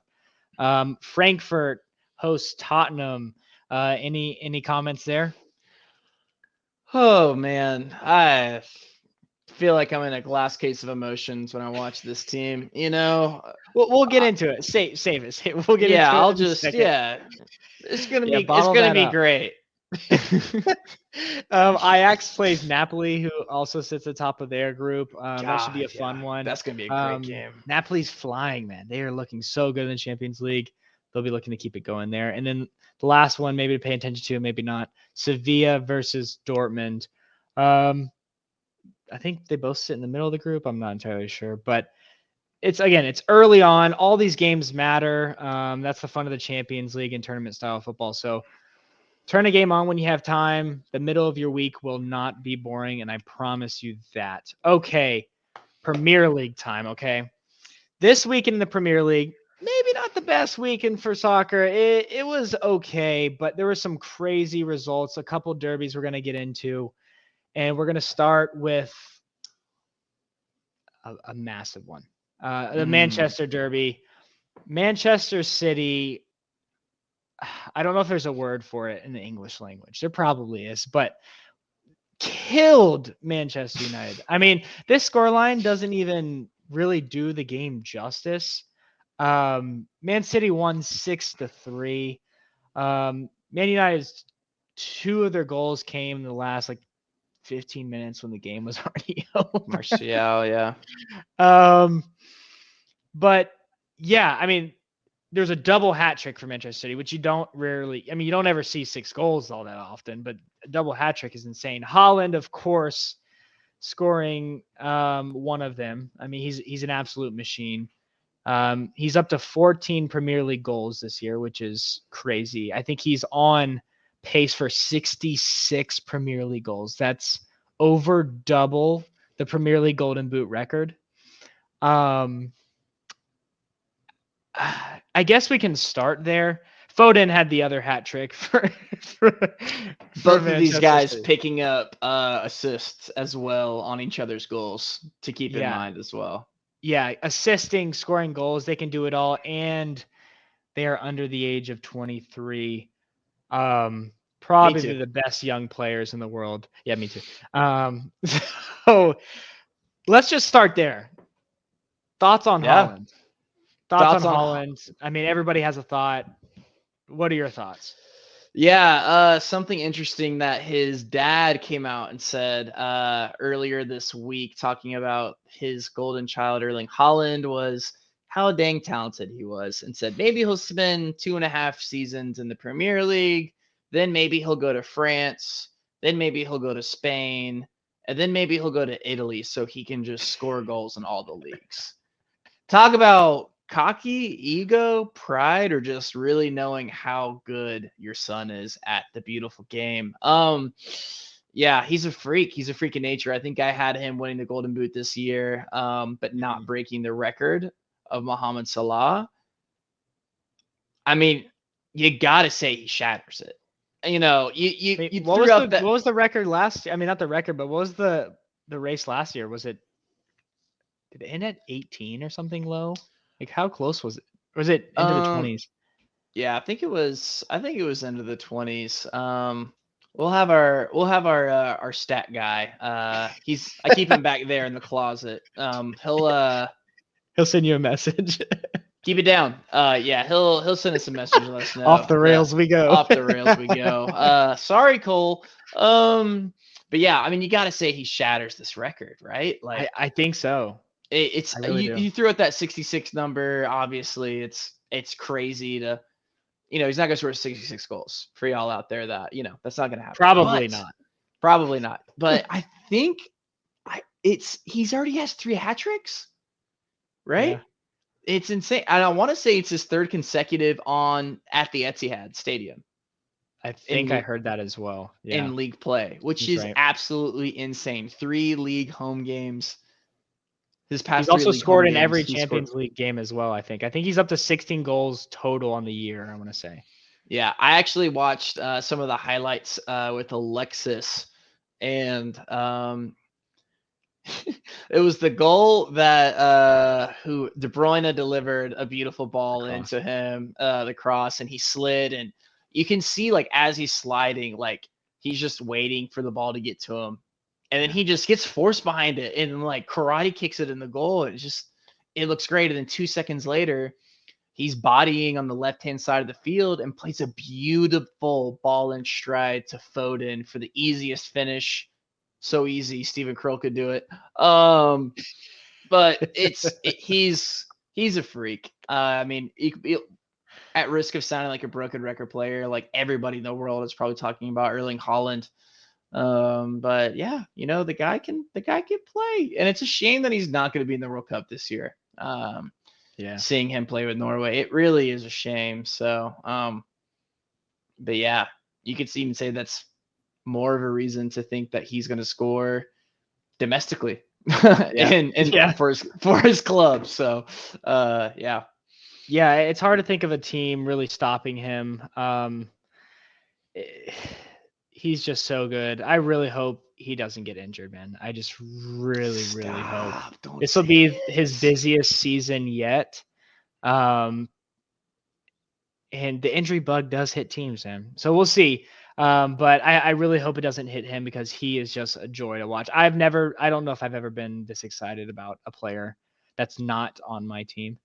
Frankfurt hosts Tottenham. Any comments there? Oh man, I feel like I'm in a glass case of emotions when I watch this team. We'll get into it. Save it. We'll get into it. I'll just It's gonna be great. Ajax plays Napoli, who also sits atop of their group. That should be a fun one. That's gonna be a great game. Napoli's flying, man. They are looking so good in the Champions League. They'll be looking to keep it going there. And then the last one, maybe to pay attention to, maybe not. Sevilla versus Dortmund. I think they both sit in the middle of the group. I'm not entirely sure, but it's early on. All these games matter. That's the fun of the Champions League and tournament style football. So turn a game on when you have time. The middle of your week will not be boring, and I promise you that. Okay, Premier League time, okay? This weekend in the Premier League, maybe not the best weekend for soccer. It was okay, but there were some crazy results. A couple derbies we're going to get into, and we're going to start with a massive one. The Manchester Derby. Manchester City, I don't know if there's a word for it in the English language. There probably is, but killed Manchester United. I mean, this scoreline doesn't even really do the game justice. Man City won 6-3. Man United's 2 of their goals came in the last 15 minutes when the game was already over. Martial, yeah. But yeah, I mean, there's a double hat trick for Manchester City, which you don't ever see 6 goals all that often, but a double hat trick is insane. Haaland, of course, scoring one of them. I mean, he's an absolute machine. He's up to 14 Premier League goals this year, which is crazy. I think he's on pace for 66 Premier League goals. That's over double the Premier League Golden Boot record. I guess we can start there. Foden had the other hat trick for both of these guys picking up assists as well on each other's goals to keep in mind as well. Yeah, assisting, scoring goals, they can do it all, and they are under the age of 23. Probably the best young players in the world. Yeah, me too. So let's just start there. Thoughts on Haaland? Thoughts on Haaland? I mean, everybody has a thought. What are your thoughts? Yeah, something interesting that his dad came out and said earlier this week, talking about his golden child, Erling Haaland, was how dang talented he was, and said maybe he'll spend 2.5 seasons in the Premier League, then maybe he'll go to France, then maybe he'll go to Spain, and then maybe he'll go to Italy so he can just score goals in all the leagues. Talk about cocky, ego, pride, or just really knowing how good your son is at the beautiful game. Yeah, he's a freak. He's a freak of nature. I think I had him winning the Golden Boot this year, but not breaking the record of Mohamed Salah. I mean, you got to say he shatters it. What was the record last year? I mean, not the record, but what was the race last year? Did it end at 18 or something low? How close was it? Or was it into the 20s? Yeah, I think it was into the 20s. We'll have our stat guy. I keep him back there in the closet. He'll send you a message. Keep it down. Yeah, he'll send us a message and let us know. Off the rails we go. Off the rails we go. Sorry, Cole. But yeah, I mean, you got to say he shatters this record, right? I think so. It's you threw out that 66 number. Obviously, it's crazy to, he's not going to score 66 goals for y'all out there. That that's not going to happen. Probably not. But I think he's already has 3 hat tricks, right? Yeah. It's insane. And I want to say it's his 3rd consecutive at the Etihad Stadium. I think I heard that as well. Yeah. In league play, which is absolutely insane. 3 league home games. He's also scored in every Champions League game as well, I think. I think he's up to 16 goals total on the year, I want to say. Yeah, I actually watched some of the highlights with Alexis And it was the goal that who De Bruyne delivered a beautiful ball into him, the cross, and he slid, and you can see like as he's sliding, like he's just waiting for the ball to get to him, and then he just gets forced behind it and like karate kicks it in the goal. It looks great, and then 2 seconds later, he's bodying on the left-hand side of the field and plays a beautiful ball in stride to Foden for the easiest finish. So easy, Stephen Krill could do it. But he's a freak. I mean, at risk of sounding like a broken record player, like everybody in the world is probably talking about Erling Haaland. But yeah, the guy can play, and it's a shame that he's not going to be in the World Cup this year. Seeing him play with Norway, it really is a shame. So, but yeah, you could even say that's more of a reason to think that he's going to score domestically for his club. So, yeah, it's hard to think of a team really stopping him. He's just so good. I really hope he doesn't get injured, man. I just really hope this will be his busiest season yet. And the injury bug does hit teams, man. So we'll see. But I really hope it doesn't hit him, because he is just a joy to watch. I don't know if I've ever been this excited about a player that's not on my team.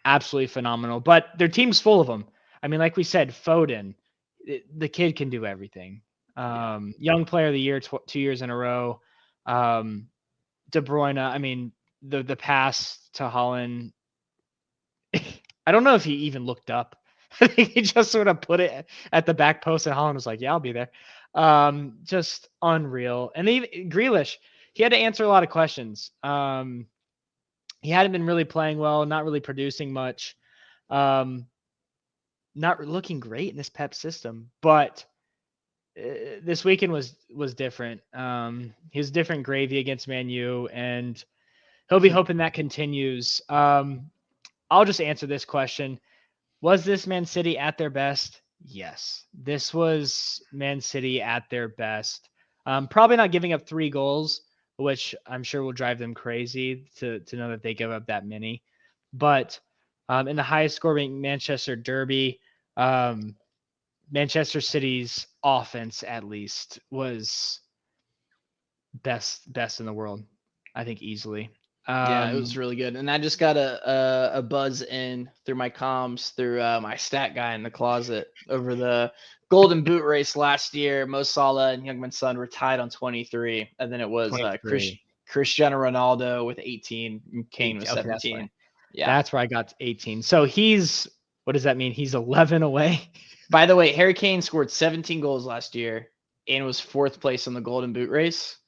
Absolutely phenomenal. But their team's full of them. I mean, like we said, Foden, the kid can do everything. Young player of the year 2 years in a row. De Bruyne, I mean, the pass to Haaland, I don't know if he even looked up. I think he just sort of put it at the back post, and Haaland was like, yeah, I'll be there. Just unreal. And even Grealish, he had to answer a lot of questions. He hadn't been really playing well, not really producing much. Not looking great in this Pep system, but this weekend was different. He was different gravy against Man U, and he'll be hoping that continues. I'll just answer this question. Was this Man City at their best? Yes. This was Man City at their best. Probably not giving up 3 goals, which I'm sure will drive them crazy to know that they give up that many. But in the highest scoring Manchester derby, Manchester City's offense, at least, was best in the world, I think, easily. It was really good. And I just got a buzz in through my comms, through my stat guy in the closet, over the Golden Boot race last year. Mo Salah and Heung-min Son were tied on 23, and then it was Cristiano Ronaldo with 18, and Kane with 17. That's where I got 18. So what does that mean? He's 11 away. By the way, Harry Kane scored 17 goals last year and was 4th place in the Golden Boot race.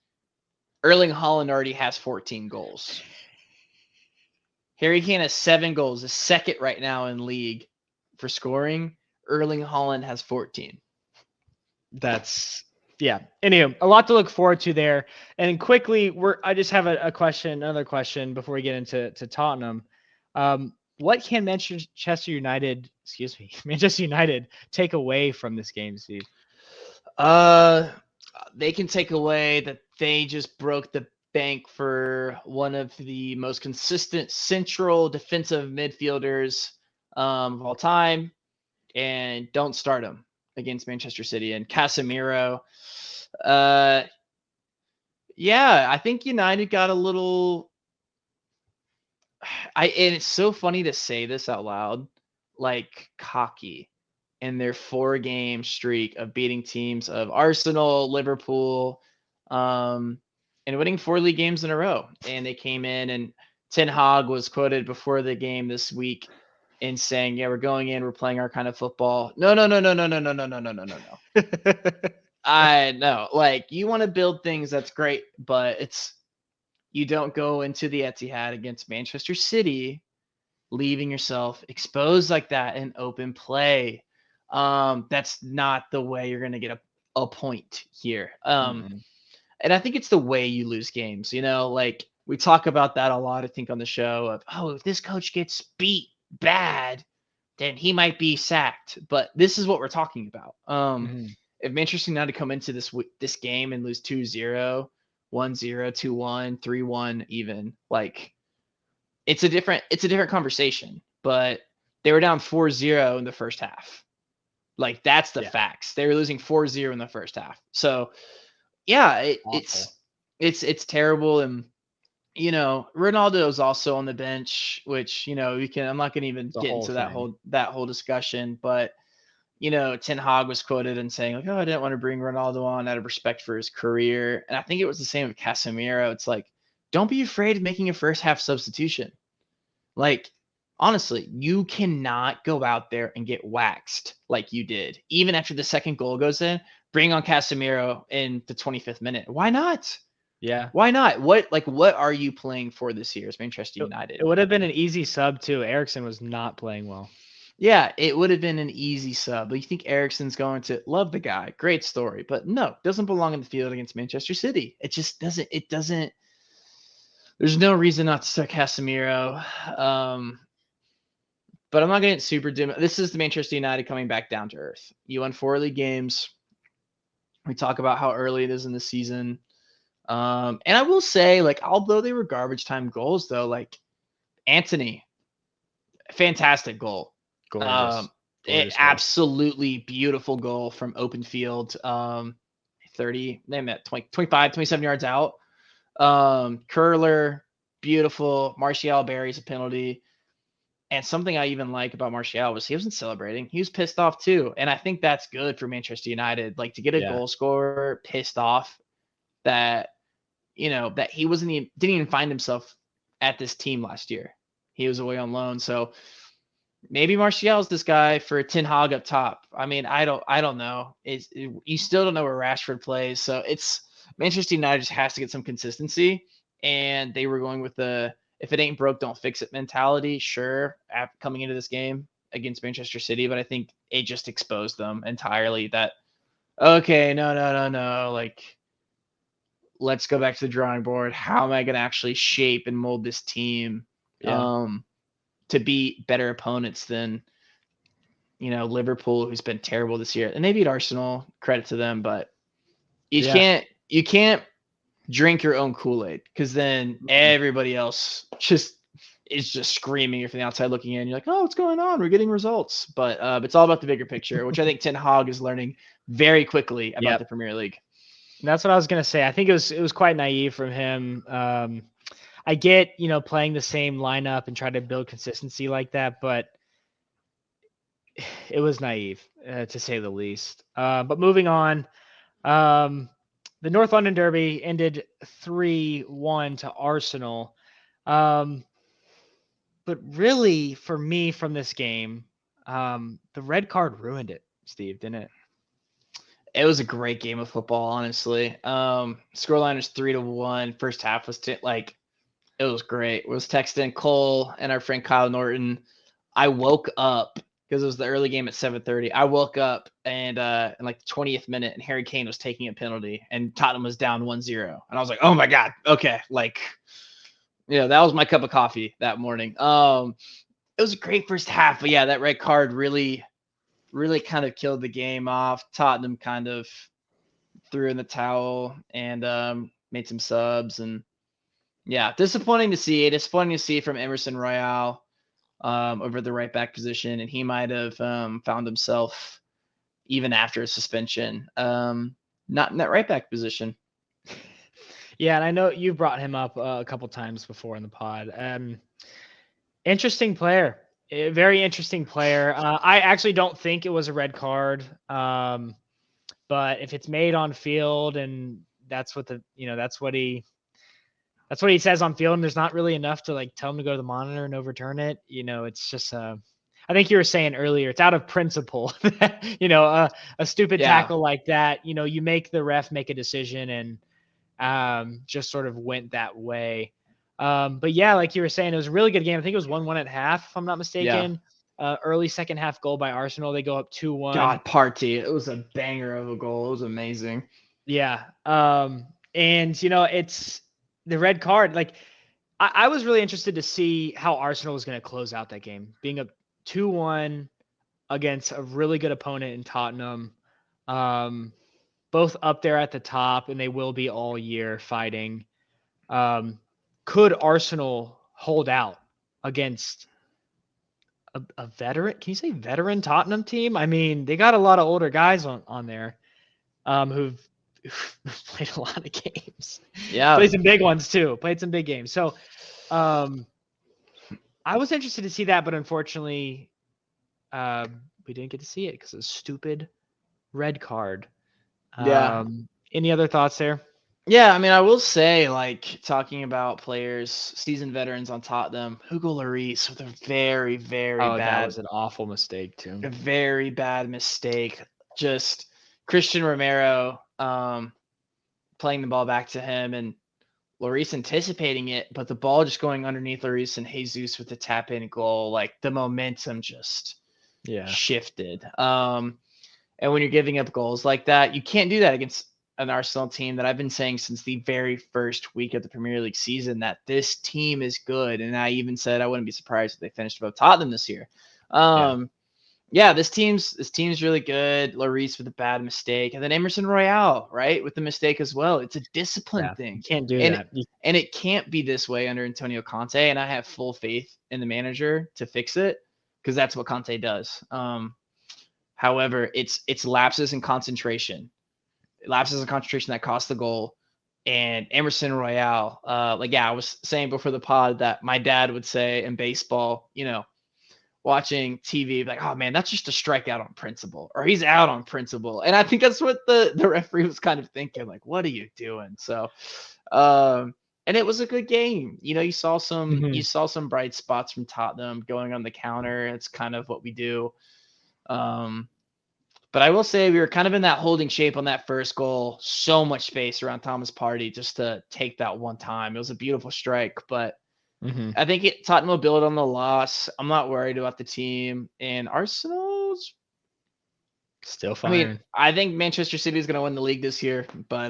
Erling Haaland already has 14 goals. Harry Kane has 7 goals, is second right now in league for scoring. Erling Haaland has 14. Anyway, a lot to look forward to there. And quickly, I just have another question before we get into Tottenham. What can Manchester United take away from this game, Steve? They can take away that they just broke the bank for one of the most consistent central defensive midfielders of all time, and don't start him against Manchester City. And Casemiro, I think United got a little. And it's so funny to say this out loud, like cocky in their 4-game streak of beating teams of Arsenal, Liverpool, and winning 4 league games in a row. And they came in, and Ten Hag was quoted before the game this week in saying, we're going in, we're playing our kind of football. No. I know, like, you want to build things, that's great, but you don't go into the Etihad against Manchester City, leaving yourself exposed like that in open play. That's not the way you're going to get a point here. And I think it's the way you lose games, like we talk about that a lot, I think, on the show of, if this coach gets beat bad, then he might be sacked. But this is what we're talking about. if Manchester United come into this game and lose 2-0, 1-0, 2-1, 3-1 even, like it's a different conversation. But they were down 4-0 in the first half. Like that's the facts. They were losing 4-0 in the first half. So yeah, it's terrible. And Ronaldo is also on the bench, which I'm not going to even get into that whole discussion. But Ten Hag was quoted in saying like, "Oh, I didn't want to bring Ronaldo on out of respect for his career," and I think it was the same with Casemiro. It's like, don't be afraid of making a first half substitution. Like, honestly, you cannot go out there and get waxed like you did. Even after the second goal goes in, bring on Casemiro in the 25th minute. Why not? Yeah. Why not? What are you playing for this year as Manchester United? It would have been an easy sub too. Eriksen was not playing well. Yeah, it would have been an easy sub. But you think Eriksen's going to love the guy. Great story. But no, doesn't belong in the field against Manchester City. It just doesn't. There's no reason not to start Casemiro. But I'm not going to get super dim. This is the Manchester United coming back down to earth. You won 4 league games. We talk about how early it is in the season. And I will say, like, although they were garbage time goals, though, like Anthony, fantastic goal. Gorgeous. Absolutely beautiful goal from open field. 30, 25, 27 yards out. Curler, beautiful. Martial buries a penalty. And something I even like about Martial was he wasn't celebrating. He was pissed off too. And I think that's good for Manchester United. Like to get a goal scorer pissed off that, that he didn't even find himself at this team last year. He was away on loan. So maybe Martial's this guy for Ten Hag up top. I mean, I don't know. You still don't know where Rashford plays. So it's Manchester United just has to get some consistency. And they were going with the if it ain't broke, don't fix it mentality. Sure, coming into this game against Manchester City, but I think it just exposed them entirely that, okay, no. Like, let's go back to the drawing board. How am I going to actually shape and mold this team to beat better opponents than, Liverpool, who's been terrible this year. And they beat Arsenal, credit to them, but you can't drink your own Kool-Aid because then everybody else is just screaming from the outside looking in. You're like, oh, what's going on? We're getting results. But it's all about the bigger picture, which I think Ten Hag is learning very quickly about the Premier League. And that's what I was going to say. I think it was quite naive from him. I get, playing the same lineup and try to build consistency like that, but it was naive to say the least. But moving on, the North London Derby ended 3-1 to Arsenal. But really, for me from this game, the red card ruined it, Steve, didn't it? It was a great game of football, honestly. Scoreline was 3-1. First half was it was great. I was texting Cole and our friend Kyle Norton. I woke up because it was the early game at 7:30. I woke up and in like the 20th minute, and Harry Kane was taking a penalty, and Tottenham was down 1-0. And I was like, oh my God, okay, that was my cup of coffee that morning. It was a great first half, but yeah, that red card really kind of killed the game off. Tottenham kind of threw in the towel and made some subs, and yeah, disappointing to see from Emerson Royale. Over the right back position, and he might have found himself even after a suspension, not in that right back position. Yeah, and I know you brought him up a couple times before in the pod. Interesting player, very interesting player. I actually don't think it was a red card, but if it's made on field and that's what that's what he says on field, and there's not really enough to tell him to go to the monitor and overturn it. It's just I think you were saying earlier, it's out of principle. A stupid tackle like that, you make the ref make a decision, and just sort of went that way. But yeah, like you were saying, it was a really good game. I think it was 1-1 at half, if I'm not mistaken. Yeah. Early second half goal by Arsenal. They go up 2-1. God, Partey. It was a banger of a goal. It was amazing. Yeah. And it's the red card. I was really interested to see how Arsenal was going to close out that game, being up 2-1 against a really good opponent in Tottenham. Both up there at the top, and they will be all year fighting. Could Arsenal hold out against a veteran? Can you say veteran Tottenham team? I mean, they got a lot of older guys on there who've played a lot of games. Yeah. Played some big ones too. Played some big games. So I was interested to see that, but unfortunately, we didn't get to see it because of a stupid red card. Yeah. Any other thoughts there? Yeah, I mean, I will say, like, talking about players, seasoned veterans on Tottenham, Hugo Lloris with a very, very That was an awful mistake too. a very bad mistake. Just Christian Romero playing the ball back to him and Lloris anticipating it, but the ball just going underneath Lloris and Jesus with the tap-in goal. Like, the momentum just shifted. And when you're giving up goals like that, you can't do that against an Arsenal team that I've been saying since the very first week of the Premier League season that this team is good. And I even said I wouldn't be surprised if they finished above Tottenham this year. This team's really good. Lloris with a bad mistake, and then Emerson Royale, right, with the mistake as well. It's a discipline thing. You can't do that. And it can't be this way under Antonio Conte. And I have full faith in the manager to fix it because that's what Conte does. However, it's lapses in concentration. Lapses in concentration that cost the goal. And Emerson Royale, I was saying before the pod that my dad would say in baseball, watching TV, like, oh man, that's just a strikeout on principle, or he's out on principle. And I think that's what the referee was kind of thinking, like, what are you doing? So, and it was a good game. You saw some bright spots from Tottenham going on the counter. It's kind of what we do. But I will say we were kind of in that holding shape on that first goal. So much space around Thomas Partey just to take that one time. It was a beautiful strike, but I think Tottenham will build on the loss. I'm not worried about the team. And Arsenal's still firing. I mean, I think Manchester City is going to win the league this year. But,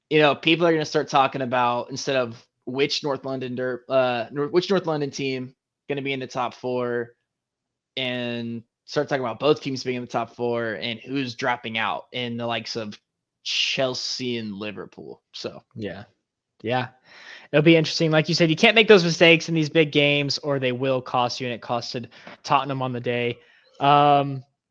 people are going to start talking about, instead of which North London team going to be in the top four, and start talking about both teams being in the top four and who's dropping out in the likes of Chelsea and Liverpool. So, yeah. It'll be interesting. Like you said, you can't make those mistakes in these big games or they will cost you, and it costed Tottenham on the day.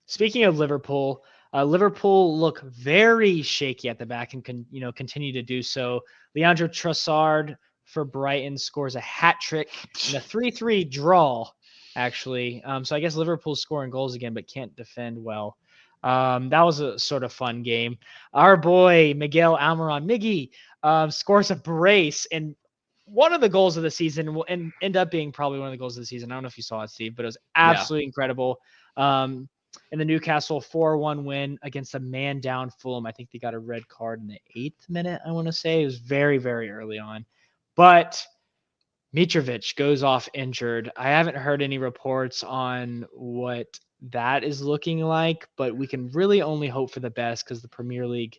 Speaking of Liverpool, Liverpool look very shaky at the back and can continue to do so. Leandro Trossard for Brighton scores a hat trick in a 3-3 draw, actually. So I guess Liverpool's scoring goals again, but can't defend well. That was a sort of fun game. Our boy Miguel Almiron, Miggy, scores a brace, and one of the goals of the season will end up being probably one of the goals of the season. I don't know if you saw it, Steve, but it was absolutely incredible. In the Newcastle 4-1 win against a man down Fulham. I think they got a red card in the 8th minute, I want to say. It was very, very early on. But Mitrovic goes off injured. I haven't heard any reports on what that is looking like, but we can really only hope for the best because the Premier League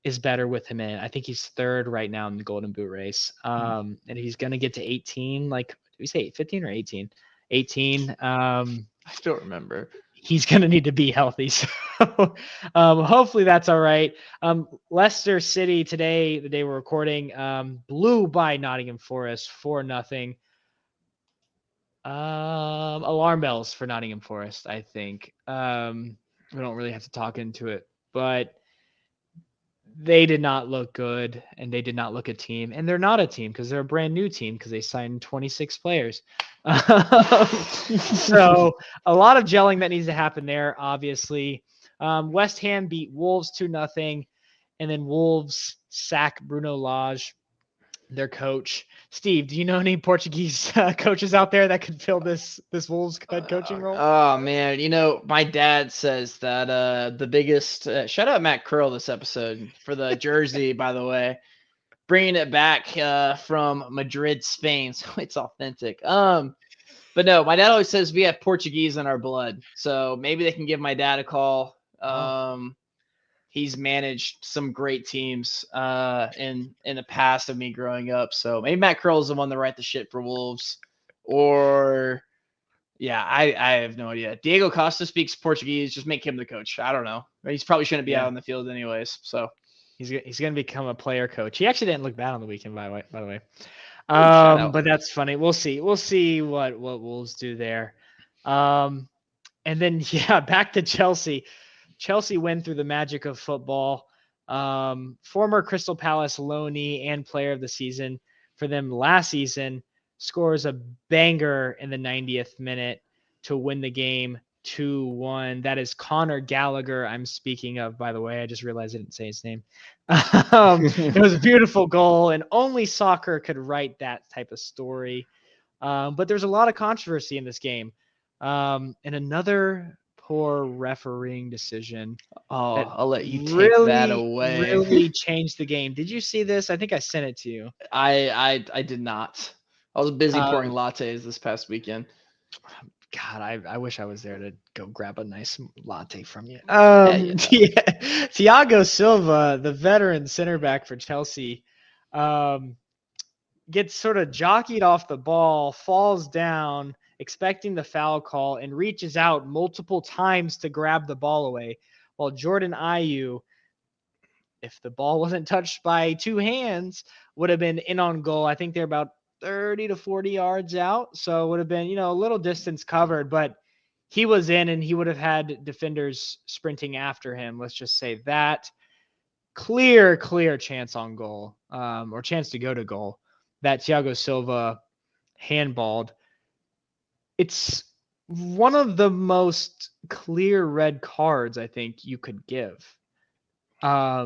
is better with him in. I think he's third right now in the Golden Boot race. And he's going to get to 18. Like, did we say 15 or 18? 18. I don't remember. He's going to need to be healthy. So hopefully that's all right. Leicester City today, the day we're recording, blew by Nottingham Forest 4-0. Alarm bells for Nottingham Forest, I think. We don't really have to talk into it, but they did not look good, and they did not look a team, and they're not a team because they're a brand new team because they signed 26 players. So a lot of gelling that needs to happen there, obviously. West Ham beat Wolves 2-0, and then Wolves sack Bruno Lage, their coach. Steve, do you know any Portuguese coaches out there that could fill this Wolves head coaching role? Oh man, my dad says that the biggest shout out Matt Curl this episode for the jersey, by the way, bringing it back from Madrid, Spain, so it's authentic. But no, my dad always says we have Portuguese in our blood, so maybe they can give my dad a call. He's managed some great teams in the past of me growing up. So maybe Matt Curl is the one to write the shit for Wolves. Or, I have no idea. Diego Costa speaks Portuguese. Just make him the coach. I don't know. He's probably shouldn't be Yeah. out on the field anyways. So he's going to become a player coach. He actually didn't look bad on the weekend, by the way. shout out. But that's funny. We'll see what Wolves do there. And then back to Chelsea. Chelsea win through the magic of football. Former Crystal Palace loanee and player of the season for them last season scores a banger in the 90th minute to win the game 2-1. That is Conor Gallagher I'm speaking of, by the way. I just realized I didn't say his name. It was a beautiful goal, and only soccer could write that type of story. But there's a lot of controversy in this game. And another poor refereeing decision. I'll let you take that away. Really changed the game. Did you see this? I think I sent it to you. I did not. I was busy pouring lattes this past weekend. God, I wish I was there to go grab a nice latte from you. Thiago Silva, the veteran center back for Chelsea, gets sort of jockeyed off the ball, falls down, expecting the foul call, and reaches out multiple times to grab the ball away. While Jordan Ayew, if the ball wasn't touched by two hands, would have been in on goal. I think they're about 30 to 40 yards out. So it would have been, a little distance covered, but he was in and he would have had defenders sprinting after him. Let's just say that. Clear chance on goal, or chance to go to goal that Thiago Silva handballed. It's one of the most clear red cards I think you could give. I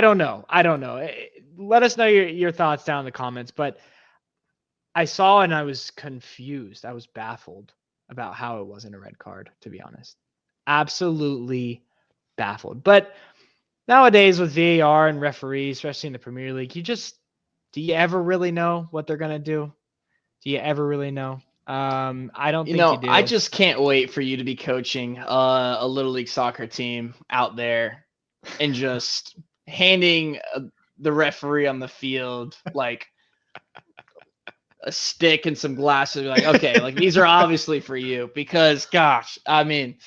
don't know. Let us know your thoughts down in the comments, but I saw and I was confused. I was baffled about how it wasn't a red card, to be honest. Absolutely baffled. But nowadays with VAR and referees, especially in the Premier League, do you ever really know what they're going to do? Do you ever really know? I don't think you do. I just can't wait for you to be coaching a Little League soccer team out there and just handing the referee on the field like a stick and some glasses. Like, okay, like these are obviously for you because, gosh, I mean,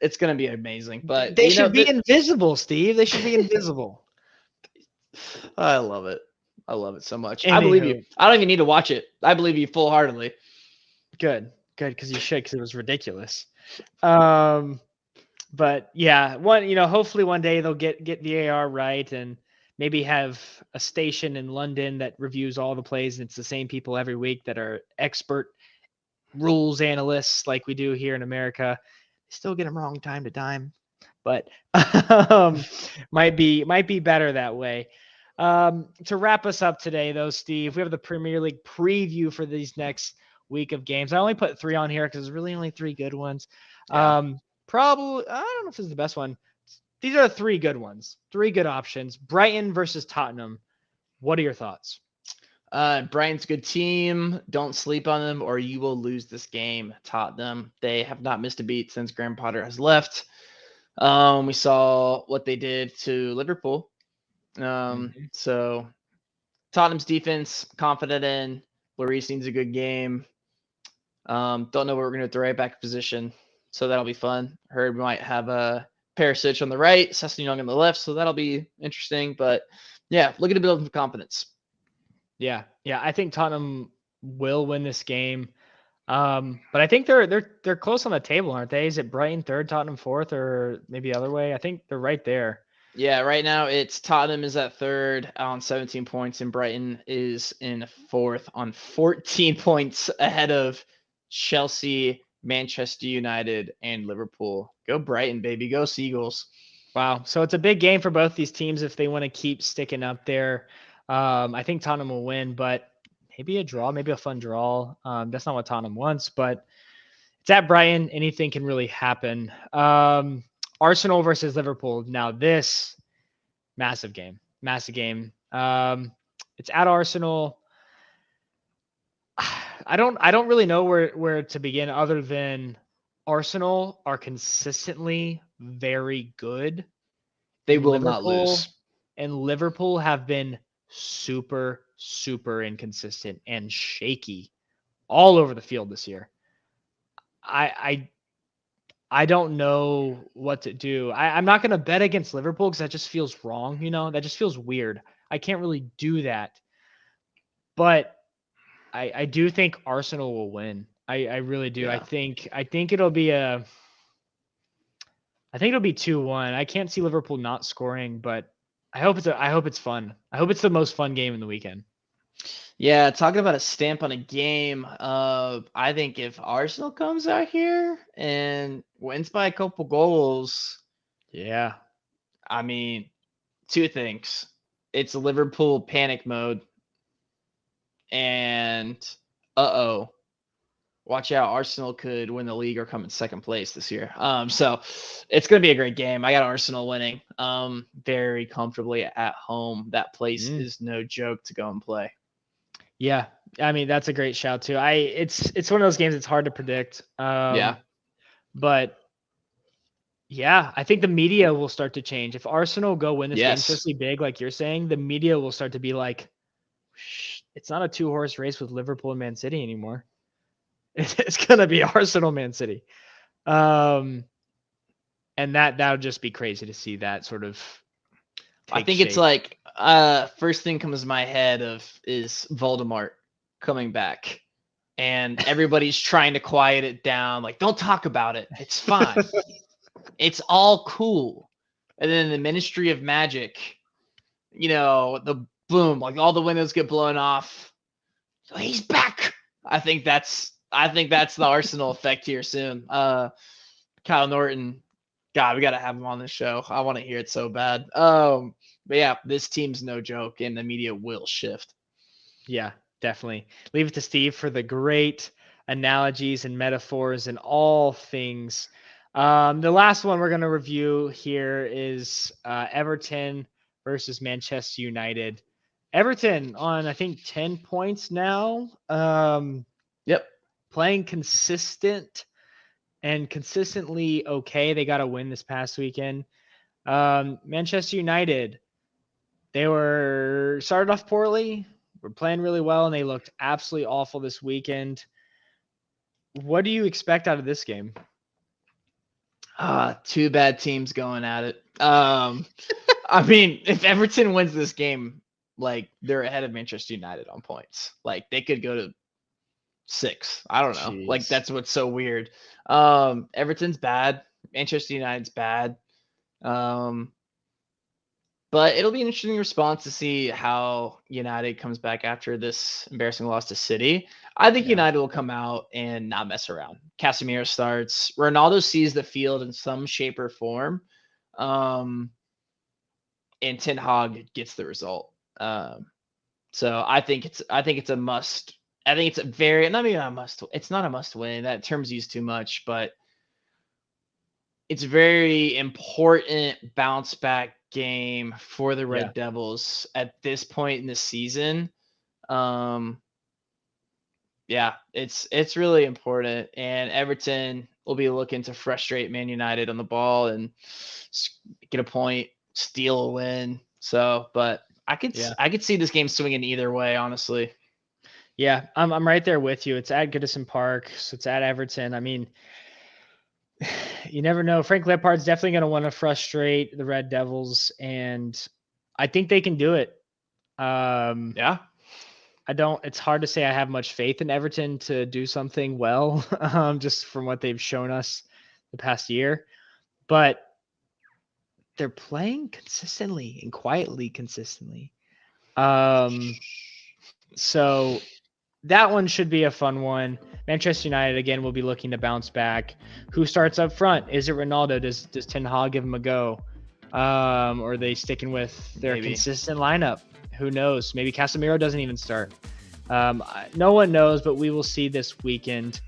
it's going to be amazing. But they should be invisible, Steve. They should be invisible. I love it. I love it so much. Anywho. I believe you. I don't even need to watch it. I believe you full-heartedly. Good, because you should, because it was ridiculous. But yeah, hopefully one day they'll get VAR right and maybe have a station in London that reviews all the plays, and it's the same people every week that are expert rules analysts like we do here in America. Still get them wrong time to time, but might be better that way. To wrap us up today, though, Steve, we have the Premier League preview for these next week of games. I only put 3 on here because there's really only 3 good ones. Yeah. Probably, I don't know if this is the best one. These are 3 good ones, 3 good options. Brighton versus Tottenham. What are your thoughts? Brighton's a good team. Don't sleep on them or you will lose this game. Tottenham, they have not missed a beat since Graham Potter has left. We saw what they did to Liverpool. So Tottenham's defense, confident in. Lloris needs a good game. Don't know what we're going to do at the right back position. So that'll be fun. Heard we might have a Perisic on the right, Sesson Young on the left. So that'll be interesting. But yeah, looking to build some confidence. Yeah. I think Tottenham will win this game. But I think they're close on the table, aren't they? Is it Brighton 3rd, Tottenham 4th, or maybe the other way? I think they're right there. Yeah, right now it's Tottenham is at 3rd on 17 points, and Brighton is in 4th on 14 points ahead of Chelsea, Manchester United, and Liverpool. Go Brighton, baby. Go Seagulls. Wow. So it's a big game for both these teams if they want to keep sticking up there. I think Tottenham will win, but maybe a draw, maybe a fun draw. That's not what Tottenham wants, but it's at Brighton. Anything can really happen. Arsenal versus Liverpool. Now this massive game. It's at Arsenal. I don't really know where to begin other than Arsenal are consistently very good. They will not lose. And Liverpool have been super inconsistent and shaky all over the field this year. I I don't know what to do. I'm not going to bet against Liverpool because that just feels wrong. That just feels weird. I can't really do that. But I do think Arsenal will win. I really do. Yeah. I think it'll be 2-1. I can't see Liverpool not scoring, but I hope it's fun. I hope it's the most fun game in the weekend. Yeah, talking about a stamp on a game. I think if Arsenal comes out here and wins by a couple goals, yeah. I mean, two things. It's Liverpool panic mode, and watch out, Arsenal could win the league or come in second place this year. So it's gonna be a great game. I got Arsenal winning. Very comfortably at home. That place is no joke to go and play. Yeah, I mean that's a great shout too. It's one of those games that's hard to predict. But yeah, I think the media will start to change if Arsenal go win this game especially big, like you're saying. The media will start to be like, it's not a 2-horse race with Liverpool and Man City anymore. It's gonna be Arsenal, Man City, and that would just be crazy to see that sort of. I think it's like first thing comes to my head is Voldemort coming back, and everybody's trying to quiet it down. Like, don't talk about it. It's fine. It's all cool. And then the Ministry of Magic, the boom, like all the windows get blown off. So he's back. I think that's the Arsenal effect here soon. Kyle Norton, God, we got to have him on the show. I want to hear it so bad. But yeah, this team's no joke, and the media will shift. Yeah, definitely. Leave it to Steve for the great analogies and metaphors and all things. The last one we're going to review here is Everton versus Manchester United. Everton on, I think, 10 points now. Yep. Playing consistent and consistently okay. They got a win this past weekend. Manchester United, they were started off poorly, were playing really well, and they looked absolutely awful this weekend. What do you expect out of this game? Two bad teams going at it. I mean, if Everton wins this game, like, they're ahead of Manchester United on points. Like, they could go to 6. I don't know. Jeez. Like, that's what's so weird. Everton's bad. Manchester United's bad. But it'll be an interesting response to see how United comes back after this embarrassing loss to City. I think United will come out and not mess around. Casemiro starts. Ronaldo sees the field in some shape or form. And Ten Hag gets the result. So I think it's a must. I think it's it's not a must win. That term's used too much, but it's very important bounce back game for the Red Devils at this point in the season. It's really important, and Everton will be looking to frustrate Man United on the ball and get a point, steal a win. So, but I could see this game swinging either way, honestly. Yeah, I'm right there with you. It's at Goodison Park, so it's at Everton. I mean, you never know. Frank Lampard's definitely going to want to frustrate the Red Devils, and I think they can do it. It's hard to say I have much faith in Everton to do something well, just from what they've shown us the past year. But they're playing consistently and quietly consistently. So that one should be a fun one. Manchester United, again, will be looking to bounce back. Who starts up front? Is it Ronaldo? Does Ten Hag give him a go? Or are they sticking with their consistent lineup? Who knows? Maybe Casemiro doesn't even start. No one knows, but we will see this weekend.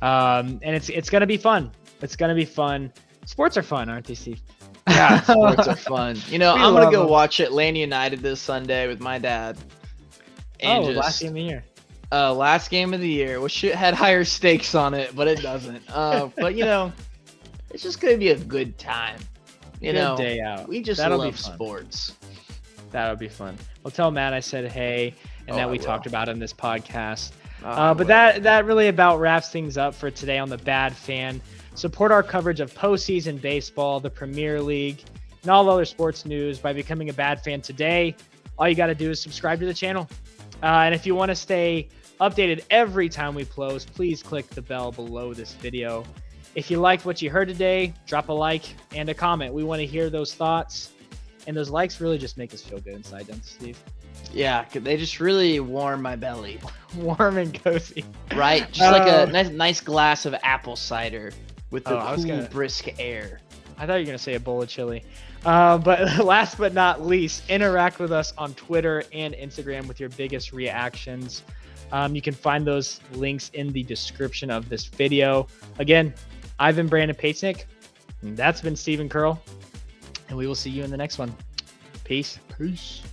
And it's going to be fun. It's going to be fun. Sports are fun, aren't they, Steve? Yeah, sports are fun. I'm going to go watch Atlanta United this Sunday with my dad. And last game of the year. Last game of the year. Wish it had higher stakes on it, but it doesn't. But it's just gonna be a good time. Good day out. We just love sports. That'll be fun. Well, tell Matt I said hey, and that we talked about in this podcast. But that really about wraps things up for today on the Bad Fan Support our coverage of postseason baseball, the Premier League, and all other sports news by becoming a Bad Fan today. All you got to do is subscribe to the channel. And if you want to stay updated every time we post, please click the bell below this video. If you liked what you heard today, drop a like and a comment. We want to hear those thoughts. And those likes really just make us feel good inside, don't they, Steve? Yeah, they just really warm my belly. Warm and cozy. Right? Just like a nice glass of apple cider with the cool, brisk air. I thought you were going to say a bowl of chili. But last but not least, interact with us on Twitter and Instagram with your biggest reactions. You can find those links in the description of this video. Again, I've been Brandon Patesnick. That's been Stephen Curl. And we will see you in the next one. Peace. Peace.